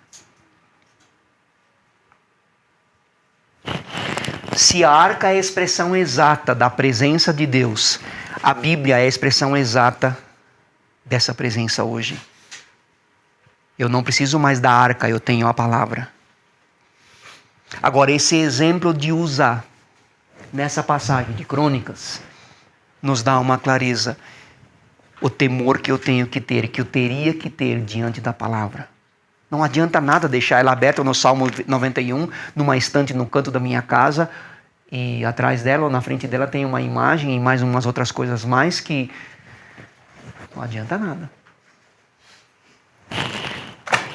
Se a arca é a expressão exata da presença de Deus, a Bíblia é a expressão exata dessa presença hoje. Eu não preciso mais da arca, eu tenho a palavra. Agora, esse exemplo de usar nessa passagem de Crônicas nos dá uma clareza. O temor que eu tenho que ter, que eu teria que ter diante da palavra. Não adianta nada deixar ela aberta no Salmo 91, numa estante no canto da minha casa, e atrás dela ou na frente dela tem uma imagem e mais umas outras coisas mais que não adianta nada.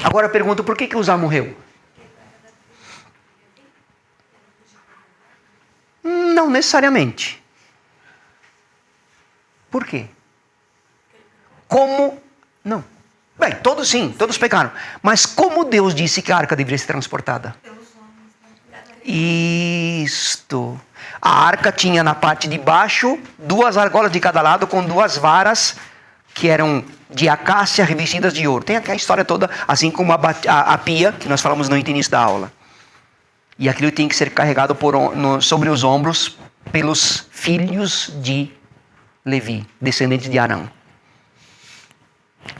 Agora eu pergunto, por que Uzá morreu? Não necessariamente. Por quê? Como? Não. Bem, todos pecaram. Mas como Deus disse que a arca deveria ser transportada? Isto. A arca tinha na parte de baixo 2 argolas de cada lado com 2 varas que eram de acácia revestidas de ouro. Tem aquela história toda, assim como a pia, que nós falamos no início da aula. E aquilo tinha que ser carregado sobre os ombros pelos filhos de Levi, descendentes de Arão.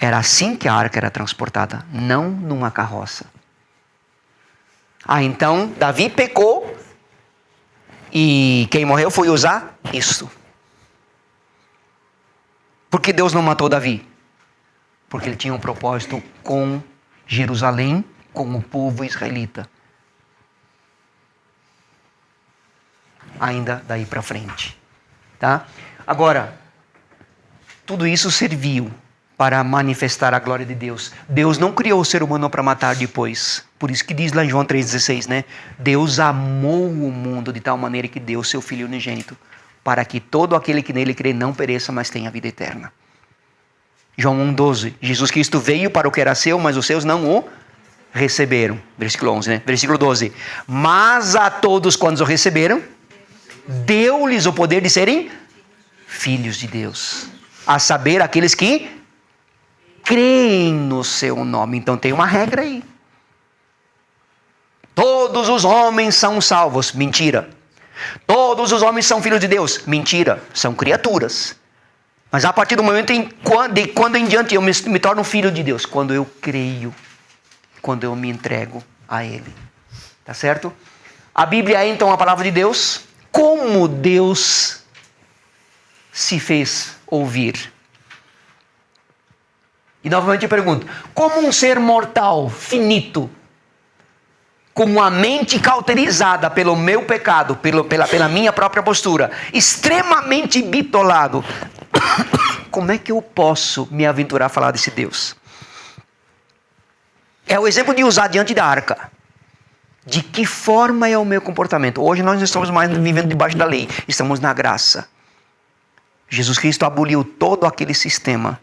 Era assim que a arca era transportada, não numa carroça. Então, Davi pecou e quem morreu foi Uzá? Isso. Por que Deus não matou Davi? Porque ele tinha um propósito com Jerusalém, com o povo israelita. Ainda daí para frente. Tá? Agora, tudo isso serviu para manifestar a glória de Deus. Deus não criou o ser humano para matar depois. Por isso que diz lá em João 3,16, né? Deus amou o mundo de tal maneira que deu seu Filho unigênito, para que todo aquele que nele crê não pereça, mas tenha vida eterna. João 1,12. Jesus Cristo veio para o que era seu, mas os seus não o receberam. Versículo 11, né? Versículo 12. Mas a todos quantos o receberam, deu-lhes o poder de serem filhos de Deus. A saber, aqueles que creem no seu nome. Então tem uma regra aí. Todos os homens são salvos. Mentira. Todos os homens são filhos de Deus. Mentira. São criaturas. Mas a partir do momento de quando em diante eu me torno filho de Deus, quando eu creio, quando eu me entrego a Ele. Tá certo? A Bíblia é então a palavra de Deus. Como Deus se fez ouvir? E novamente eu pergunto, como um ser mortal, finito, com a mente cauterizada pelo meu pecado, pela minha própria postura, extremamente bitolado, como é que eu posso me aventurar a falar desse Deus? É o exemplo de usar diante da arca. De que forma é o meu comportamento? Hoje nós não estamos mais vivendo debaixo da lei, estamos na graça. Jesus Cristo aboliu todo aquele sistema,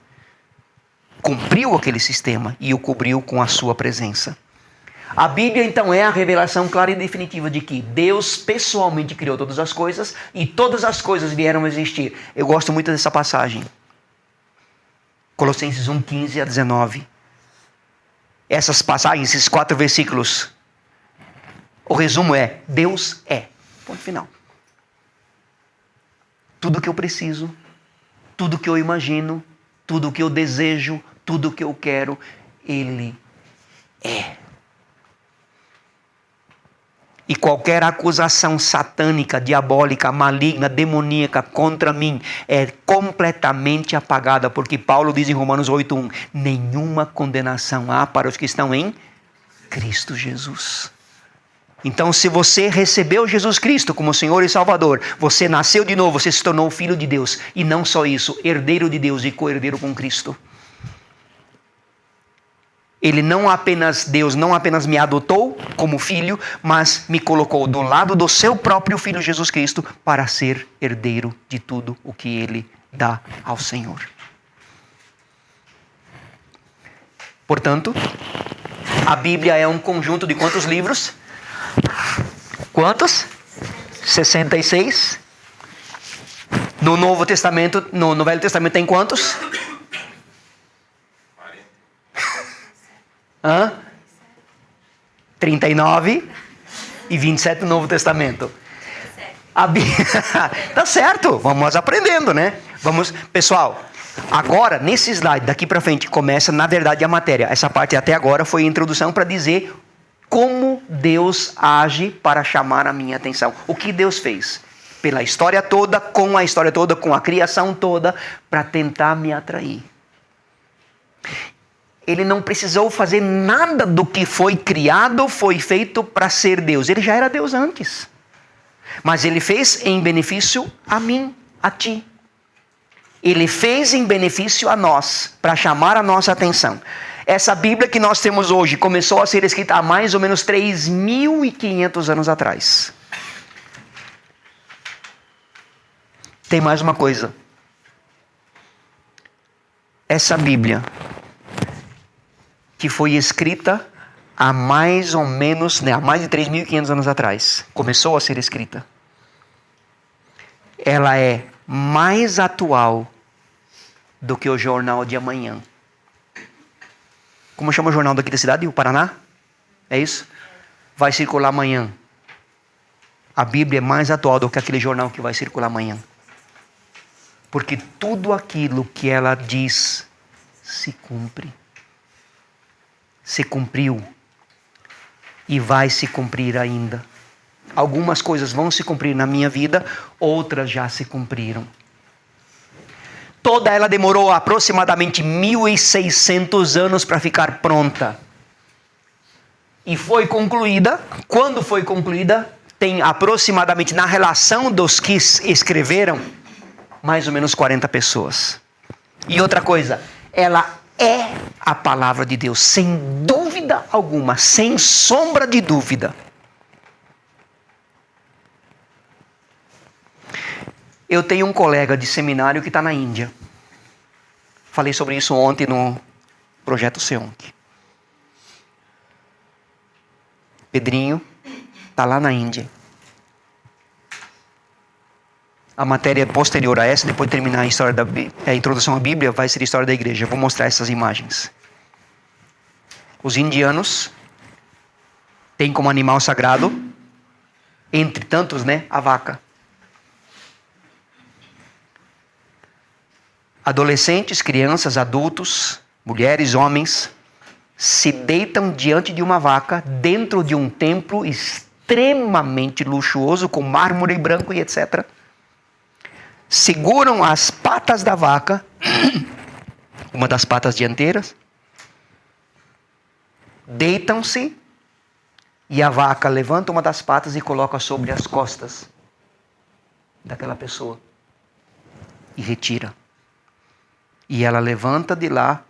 cumpriu aquele sistema e o cobriu com a sua presença. A Bíblia então é a revelação clara e definitiva de que Deus pessoalmente criou todas as coisas e todas as coisas vieram a existir. Eu gosto muito dessa passagem. Colossenses 1:15 a 19. Essas passagens, esses 4 versículos, o resumo é: Deus é. Ponto final. Tudo que eu preciso, tudo que eu imagino, tudo que eu desejo, tudo que eu quero, Ele é. E qualquer acusação satânica, diabólica, maligna, demoníaca contra mim é completamente apagada, porque Paulo diz em Romanos 8:1, nenhuma condenação há para os que estão em Cristo Jesus. Então, se você recebeu Jesus Cristo como Senhor e Salvador, você nasceu de novo, você se tornou filho de Deus. E não só isso, herdeiro de Deus e co-herdeiro com Cristo. Deus não apenas me adotou como filho, mas me colocou do lado do seu próprio Filho Jesus Cristo para ser herdeiro de tudo o que Ele dá ao Senhor. Portanto, a Bíblia é um conjunto de quantos livros? Quantos? 66. No Novo Testamento, no Velho Testamento tem quantos? 39 e 27 no Novo Testamento. Tá certo, vamos aprendendo, né? Pessoal, agora nesse slide daqui para frente começa na verdade a matéria. Essa parte até agora foi a introdução para dizer como Deus age para chamar a minha atenção. O que Deus fez pela história toda, com a criação toda, para tentar me atrair. Ele não precisou fazer nada do que foi criado, foi feito para ser Deus. Ele já era Deus antes. Mas ele fez em benefício a mim, a ti. Ele fez em benefício a nós, para chamar a nossa atenção. Essa Bíblia que nós temos hoje começou a ser escrita há mais ou menos 3.500 anos atrás. Tem mais uma coisa. Essa Bíblia, que foi escrita há mais ou menos, há mais de 3.500 anos atrás, começou a ser escrita. Ela é mais atual do que o jornal de amanhã. Como chama o jornal daqui da cidade? O Paraná? É isso? Vai circular amanhã. A Bíblia é mais atual do que aquele jornal que vai circular amanhã. Porque tudo aquilo que ela diz se cumpre. Se cumpriu. E vai se cumprir ainda. Algumas coisas vão se cumprir na minha vida, outras já se cumpriram. Toda ela demorou aproximadamente 1.600 anos para ficar pronta. E foi concluída. Quando foi concluída, tem aproximadamente, na relação dos que escreveram, mais ou menos 40 pessoas. E outra coisa, ela é a palavra de Deus, sem dúvida alguma, sem sombra de dúvida. Eu tenho um colega de seminário que está na Índia. Falei sobre isso ontem no Projeto Seonk. Pedrinho está lá na Índia. A matéria posterior a essa, depois de terminar a história a introdução à Bíblia, vai ser a história da igreja. Eu vou mostrar essas imagens. Os indianos têm como animal sagrado, entre tantos, a vaca. Adolescentes, crianças, adultos, mulheres, homens, se deitam diante de uma vaca dentro de um templo extremamente luxuoso, com mármore branco e etc. Seguram as patas da vaca, uma das patas dianteiras, deitam-se e a vaca levanta uma das patas e coloca sobre as costas daquela pessoa e retira. E ela levanta de lá,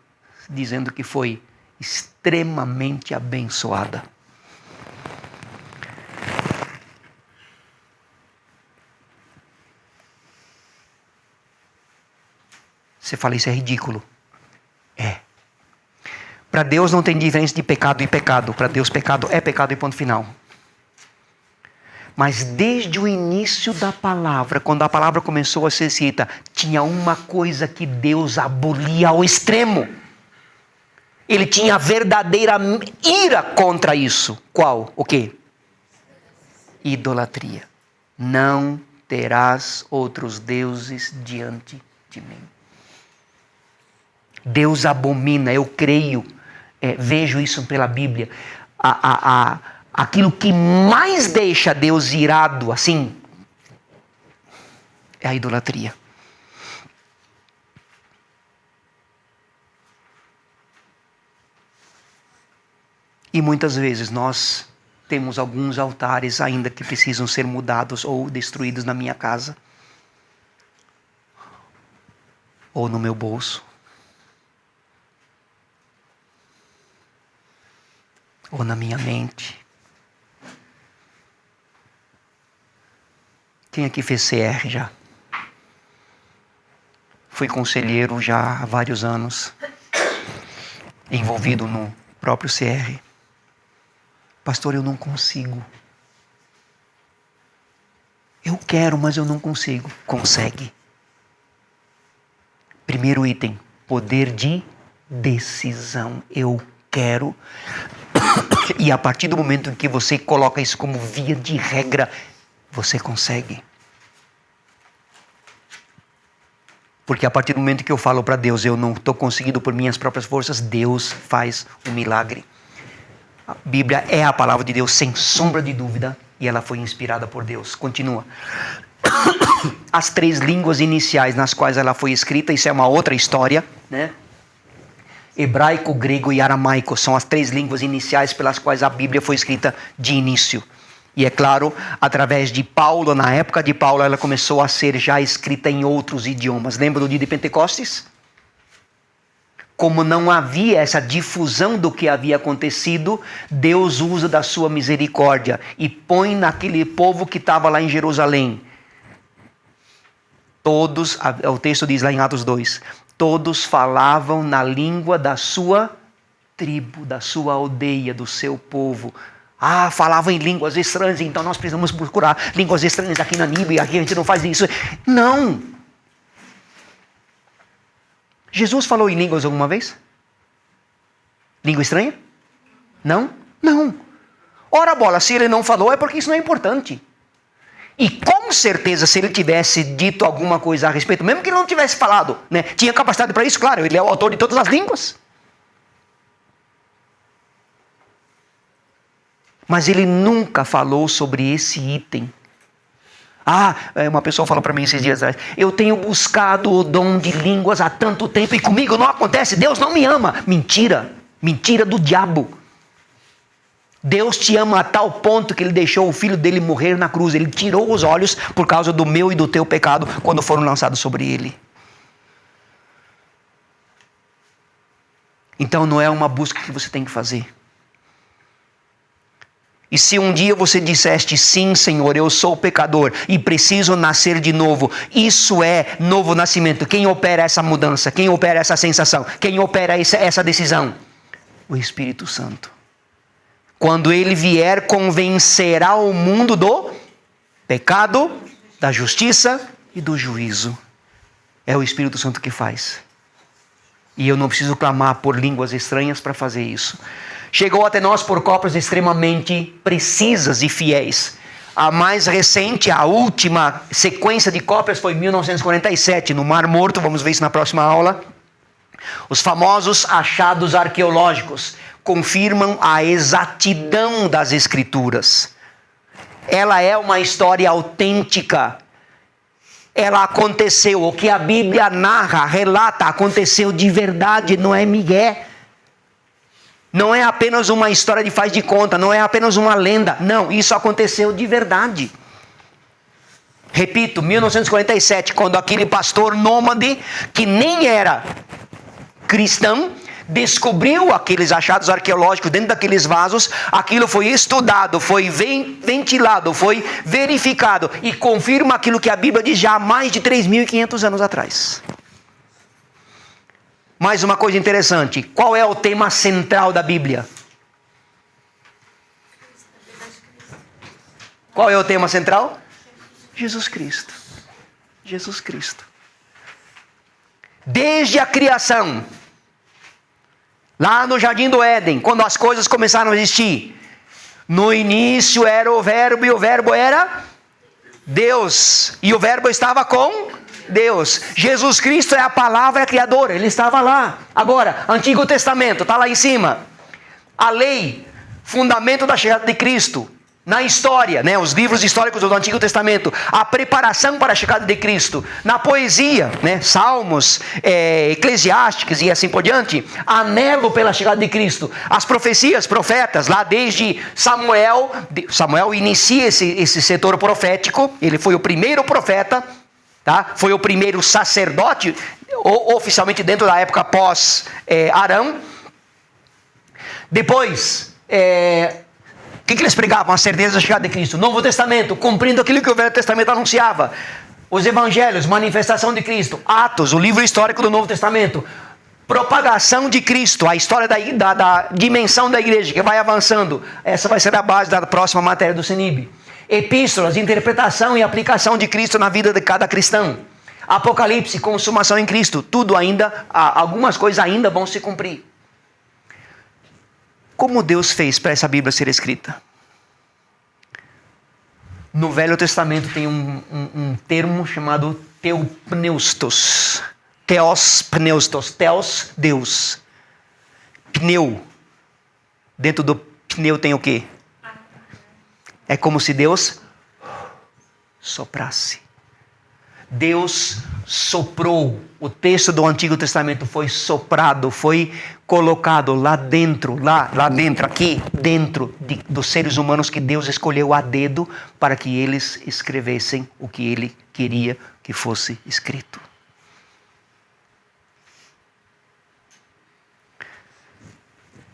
dizendo que foi extremamente abençoada. Você fala, isso é ridículo. É. Para Deus não tem diferença de pecado e pecado. Para Deus, pecado é pecado e ponto final. Mas desde o início da palavra, quando a palavra começou a ser escrita, tinha uma coisa que Deus abolia ao extremo. Ele tinha verdadeira ira contra isso. Qual? O quê? Idolatria. Não terás outros deuses diante de mim. Deus abomina, eu creio, vejo isso pela Bíblia. Aquilo que mais deixa Deus irado, assim, é a idolatria. E muitas vezes nós temos alguns altares ainda que precisam ser mudados ou destruídos na minha casa, ou no meu bolso, ou na minha mente. Quem aqui fez CR já? Fui conselheiro já há vários anos, envolvido no próprio CR. Pastor, eu não consigo Eu quero, mas eu não consigo. Consegue. Primeiro item, poder de decisão. Eu quero. E a partir do momento em que você coloca isso como via de regra, você consegue. Porque a partir do momento que eu falo para Deus, eu não estou conseguindo por minhas próprias forças, Deus faz um milagre. A Bíblia é a palavra de Deus, sem sombra de dúvida, e ela foi inspirada por Deus. Continua. As 3 línguas iniciais nas quais ela foi escrita, isso é uma outra história, né? Hebraico, grego e aramaico são as 3 línguas iniciais pelas quais a Bíblia foi escrita de início. E é claro, através de Paulo, na época de Paulo, ela começou a ser já escrita em outros idiomas. Lembra do dia de Pentecostes? Como não havia essa difusão do que havia acontecido, Deus usa da sua misericórdia e põe naquele povo que estava lá em Jerusalém. Todos, o texto diz lá em Atos 2, todos falavam na língua da sua tribo, da sua aldeia, do seu povo. Falavam em línguas estranhas, então nós precisamos procurar línguas estranhas aqui na Níbia, aqui a gente não faz isso. Não! Jesus falou em línguas alguma vez? Língua estranha? Não? Não. Ora bola, se ele não falou é porque isso não é importante. E com certeza se ele tivesse dito alguma coisa a respeito, mesmo que ele não tivesse falado, né, tinha capacidade para isso, claro, ele é o autor de todas as línguas. Mas ele nunca falou sobre esse item. Uma pessoa falou para mim esses dias atrás, eu tenho buscado o dom de línguas há tanto tempo e comigo não acontece, Deus não me ama. Mentira, mentira do diabo. Deus te ama a tal ponto que ele deixou o filho dele morrer na cruz. Ele tirou os olhos por causa do meu e do teu pecado quando foram lançados sobre ele. Então não é uma busca que você tem que fazer. E se um dia você disseste, sim, Senhor, eu sou pecador e preciso nascer de novo, isso é novo nascimento. Quem opera essa mudança? Quem opera essa sensação? Quem opera essa decisão? O Espírito Santo. Quando ele vier, convencerá o mundo do pecado, da justiça e do juízo. É o Espírito Santo que faz. E eu não preciso clamar por línguas estranhas para fazer isso. Chegou até nós por cópias extremamente precisas e fiéis. A mais recente, a última sequência de cópias foi em 1947, no Mar Morto. Vamos ver isso na próxima aula. Os famosos achados arqueológicos confirmam a exatidão das Escrituras. Ela é uma história autêntica. Ela aconteceu. O que a Bíblia narra, relata, aconteceu de verdade, não é migué. Não é apenas uma história de faz de conta, não é apenas uma lenda. Não, isso aconteceu de verdade. Repito, 1947, quando aquele pastor nômade, que nem era cristão, descobriu aqueles achados arqueológicos dentro daqueles vasos, aquilo foi estudado, foi ventilado, foi verificado e confirma aquilo que a Bíblia diz já há mais de 3.500 anos atrás. Mais uma coisa interessante, qual é o tema central da Bíblia? Qual é o tema central? Jesus Cristo. Jesus Cristo. Desde a criação, lá no Jardim do Éden, quando as coisas começaram a existir, no início era o Verbo e o Verbo era Deus, e o Verbo estava com Deus. Jesus Cristo é a palavra criadora, ele estava lá. Agora, Antigo Testamento, está lá em cima. A lei, fundamento da chegada de Cristo. Na história, né, os livros históricos do Antigo Testamento, a preparação para a chegada de Cristo. Na poesia, né, Salmos, Eclesiásticos e assim por diante, anelo pela chegada de Cristo. As profecias, profetas, lá desde Samuel inicia esse setor profético, ele foi o primeiro profeta, tá? Foi o primeiro sacerdote, oficialmente dentro da época pós-Arão. Depois, o que eles pregavam? A certeza da chegada de Cristo. Novo Testamento, cumprindo aquilo que o Velho Testamento anunciava. Os Evangelhos, manifestação de Cristo. Atos, o livro histórico do Novo Testamento. Propagação de Cristo, a história da dimensão da igreja que vai avançando. Essa vai ser a base da próxima matéria do CENIB. Epístolas, interpretação e aplicação de Cristo na vida de cada cristão. Apocalipse, consumação em Cristo. Tudo ainda, algumas coisas ainda vão se cumprir. Como Deus fez para essa Bíblia ser escrita? No Velho Testamento tem um termo chamado teopneustos. Theos pneustos. Theos, Deus. Pneu. Dentro do pneu tem o quê? É como se Deus soprasse. Deus soprou. O texto do Antigo Testamento foi soprado, foi colocado lá dentro, aqui dentro dos seres humanos que Deus escolheu a dedo para que eles escrevessem o que Ele queria que fosse escrito.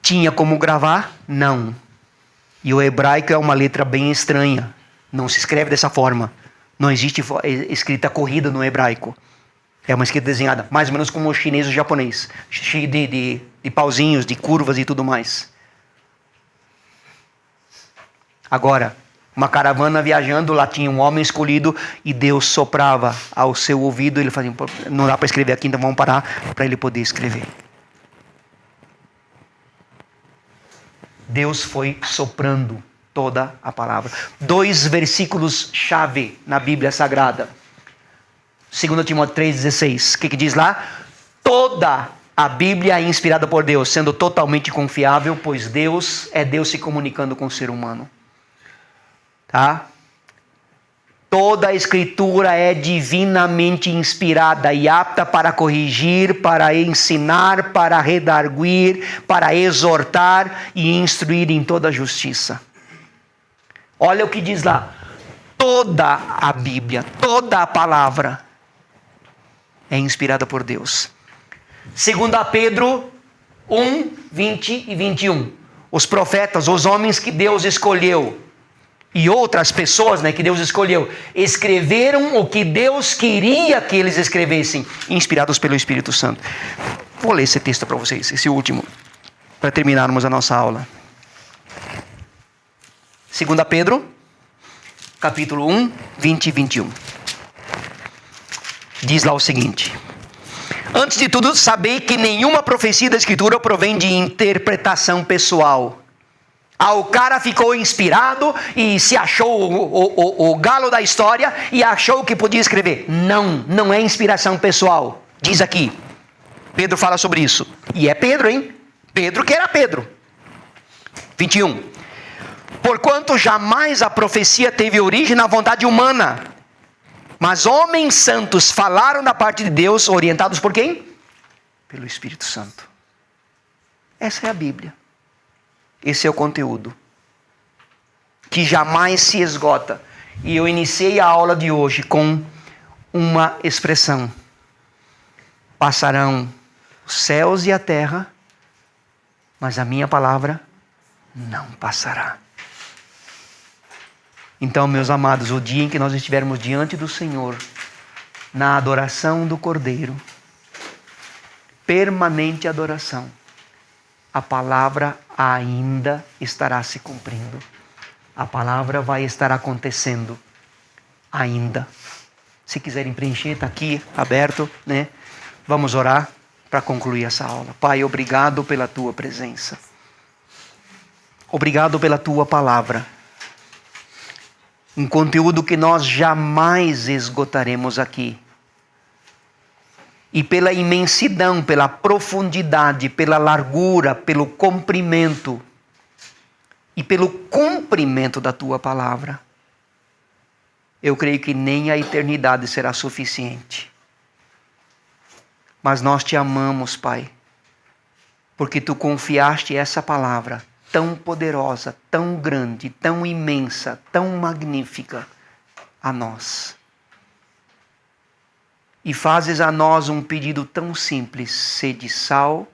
Tinha como gravar? Não. E o hebraico é uma letra bem estranha. Não se escreve dessa forma. Não existe escrita corrida no hebraico. É uma escrita desenhada, mais ou menos como o chinês e o japonês. Cheio de pauzinhos, de curvas e tudo mais. Agora, uma caravana viajando, lá tinha um homem escolhido e Deus soprava ao seu ouvido. Ele fazia, não dá para escrever aqui, então vamos parar para ele poder escrever. Deus foi soprando toda a palavra. 2 versículos-chave na Bíblia Sagrada. 2 Timóteo 3,16. O que diz lá? Toda a Bíblia é inspirada por Deus, sendo totalmente confiável, pois Deus é Deus se comunicando com o ser humano. Tá? Toda a Escritura é divinamente inspirada e apta para corrigir, para ensinar, para redarguir, para exortar e instruir em toda a justiça. Olha o que diz lá. Toda a Bíblia, toda a palavra é inspirada por Deus. 2 Pedro 1, 20 e 21. Os profetas, os homens que Deus escolheu, e outras pessoas, que Deus escolheu, escreveram o que Deus queria que eles escrevessem, inspirados pelo Espírito Santo. Vou ler esse texto para vocês, esse último, para terminarmos a nossa aula. 2 Pedro, capítulo 1, 20 e 21. Diz lá o seguinte: antes de tudo, sabei que nenhuma profecia da Escritura provém de interpretação pessoal. O cara ficou inspirado e se achou o galo da história e achou que podia escrever. Não é inspiração pessoal. Diz aqui, Pedro fala sobre isso. E é Pedro, hein? Pedro que era Pedro. 21. Porquanto jamais a profecia teve origem na vontade humana, mas homens santos falaram da parte de Deus, orientados por quem? Pelo Espírito Santo. Essa é a Bíblia. Esse é o conteúdo que jamais se esgota. E eu iniciei a aula de hoje com uma expressão: passarão os céus e a terra, mas a minha palavra não passará. Então, meus amados, o dia em que nós estivermos diante do Senhor, na adoração do Cordeiro, permanente adoração, a palavra ainda estará se cumprindo. A palavra vai estar acontecendo ainda. Se quiserem preencher, está aqui aberto, Vamos orar para concluir essa aula. Pai, obrigado pela tua presença. Obrigado pela tua palavra. Um conteúdo que nós jamais esgotaremos aqui. E pela imensidão, pela profundidade, pela largura, pelo comprimento e pelo cumprimento da tua palavra, eu creio que nem a eternidade será suficiente. Mas nós te amamos, Pai, porque tu confiaste essa palavra tão poderosa, tão grande, tão imensa, tão magnífica a nós. E fazes a nós um pedido tão simples: sede sal,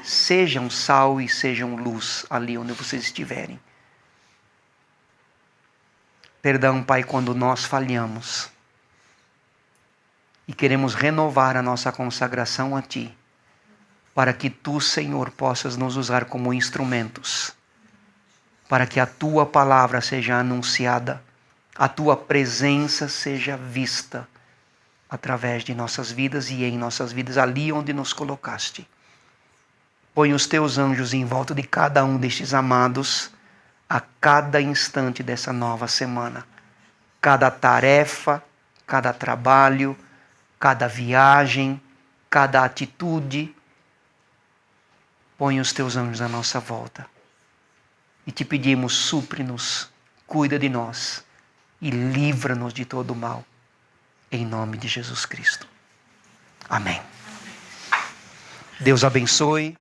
sejam sal e sejam luz ali onde vocês estiverem. Perdão, Pai, quando nós falhamos e queremos renovar a nossa consagração a Ti, para que Tu, Senhor, possas nos usar como instrumentos para que a tua palavra seja anunciada, a tua presença seja vista através de nossas vidas e em nossas vidas, ali onde nos colocaste. Põe os teus anjos em volta de cada um destes amados, a cada instante dessa nova semana. Cada tarefa, cada trabalho, cada viagem, cada atitude. Põe os teus anjos à nossa volta. E te pedimos, supre-nos, cuida de nós e livra-nos de todo o mal. Em nome de Jesus Cristo. Amém. Deus abençoe.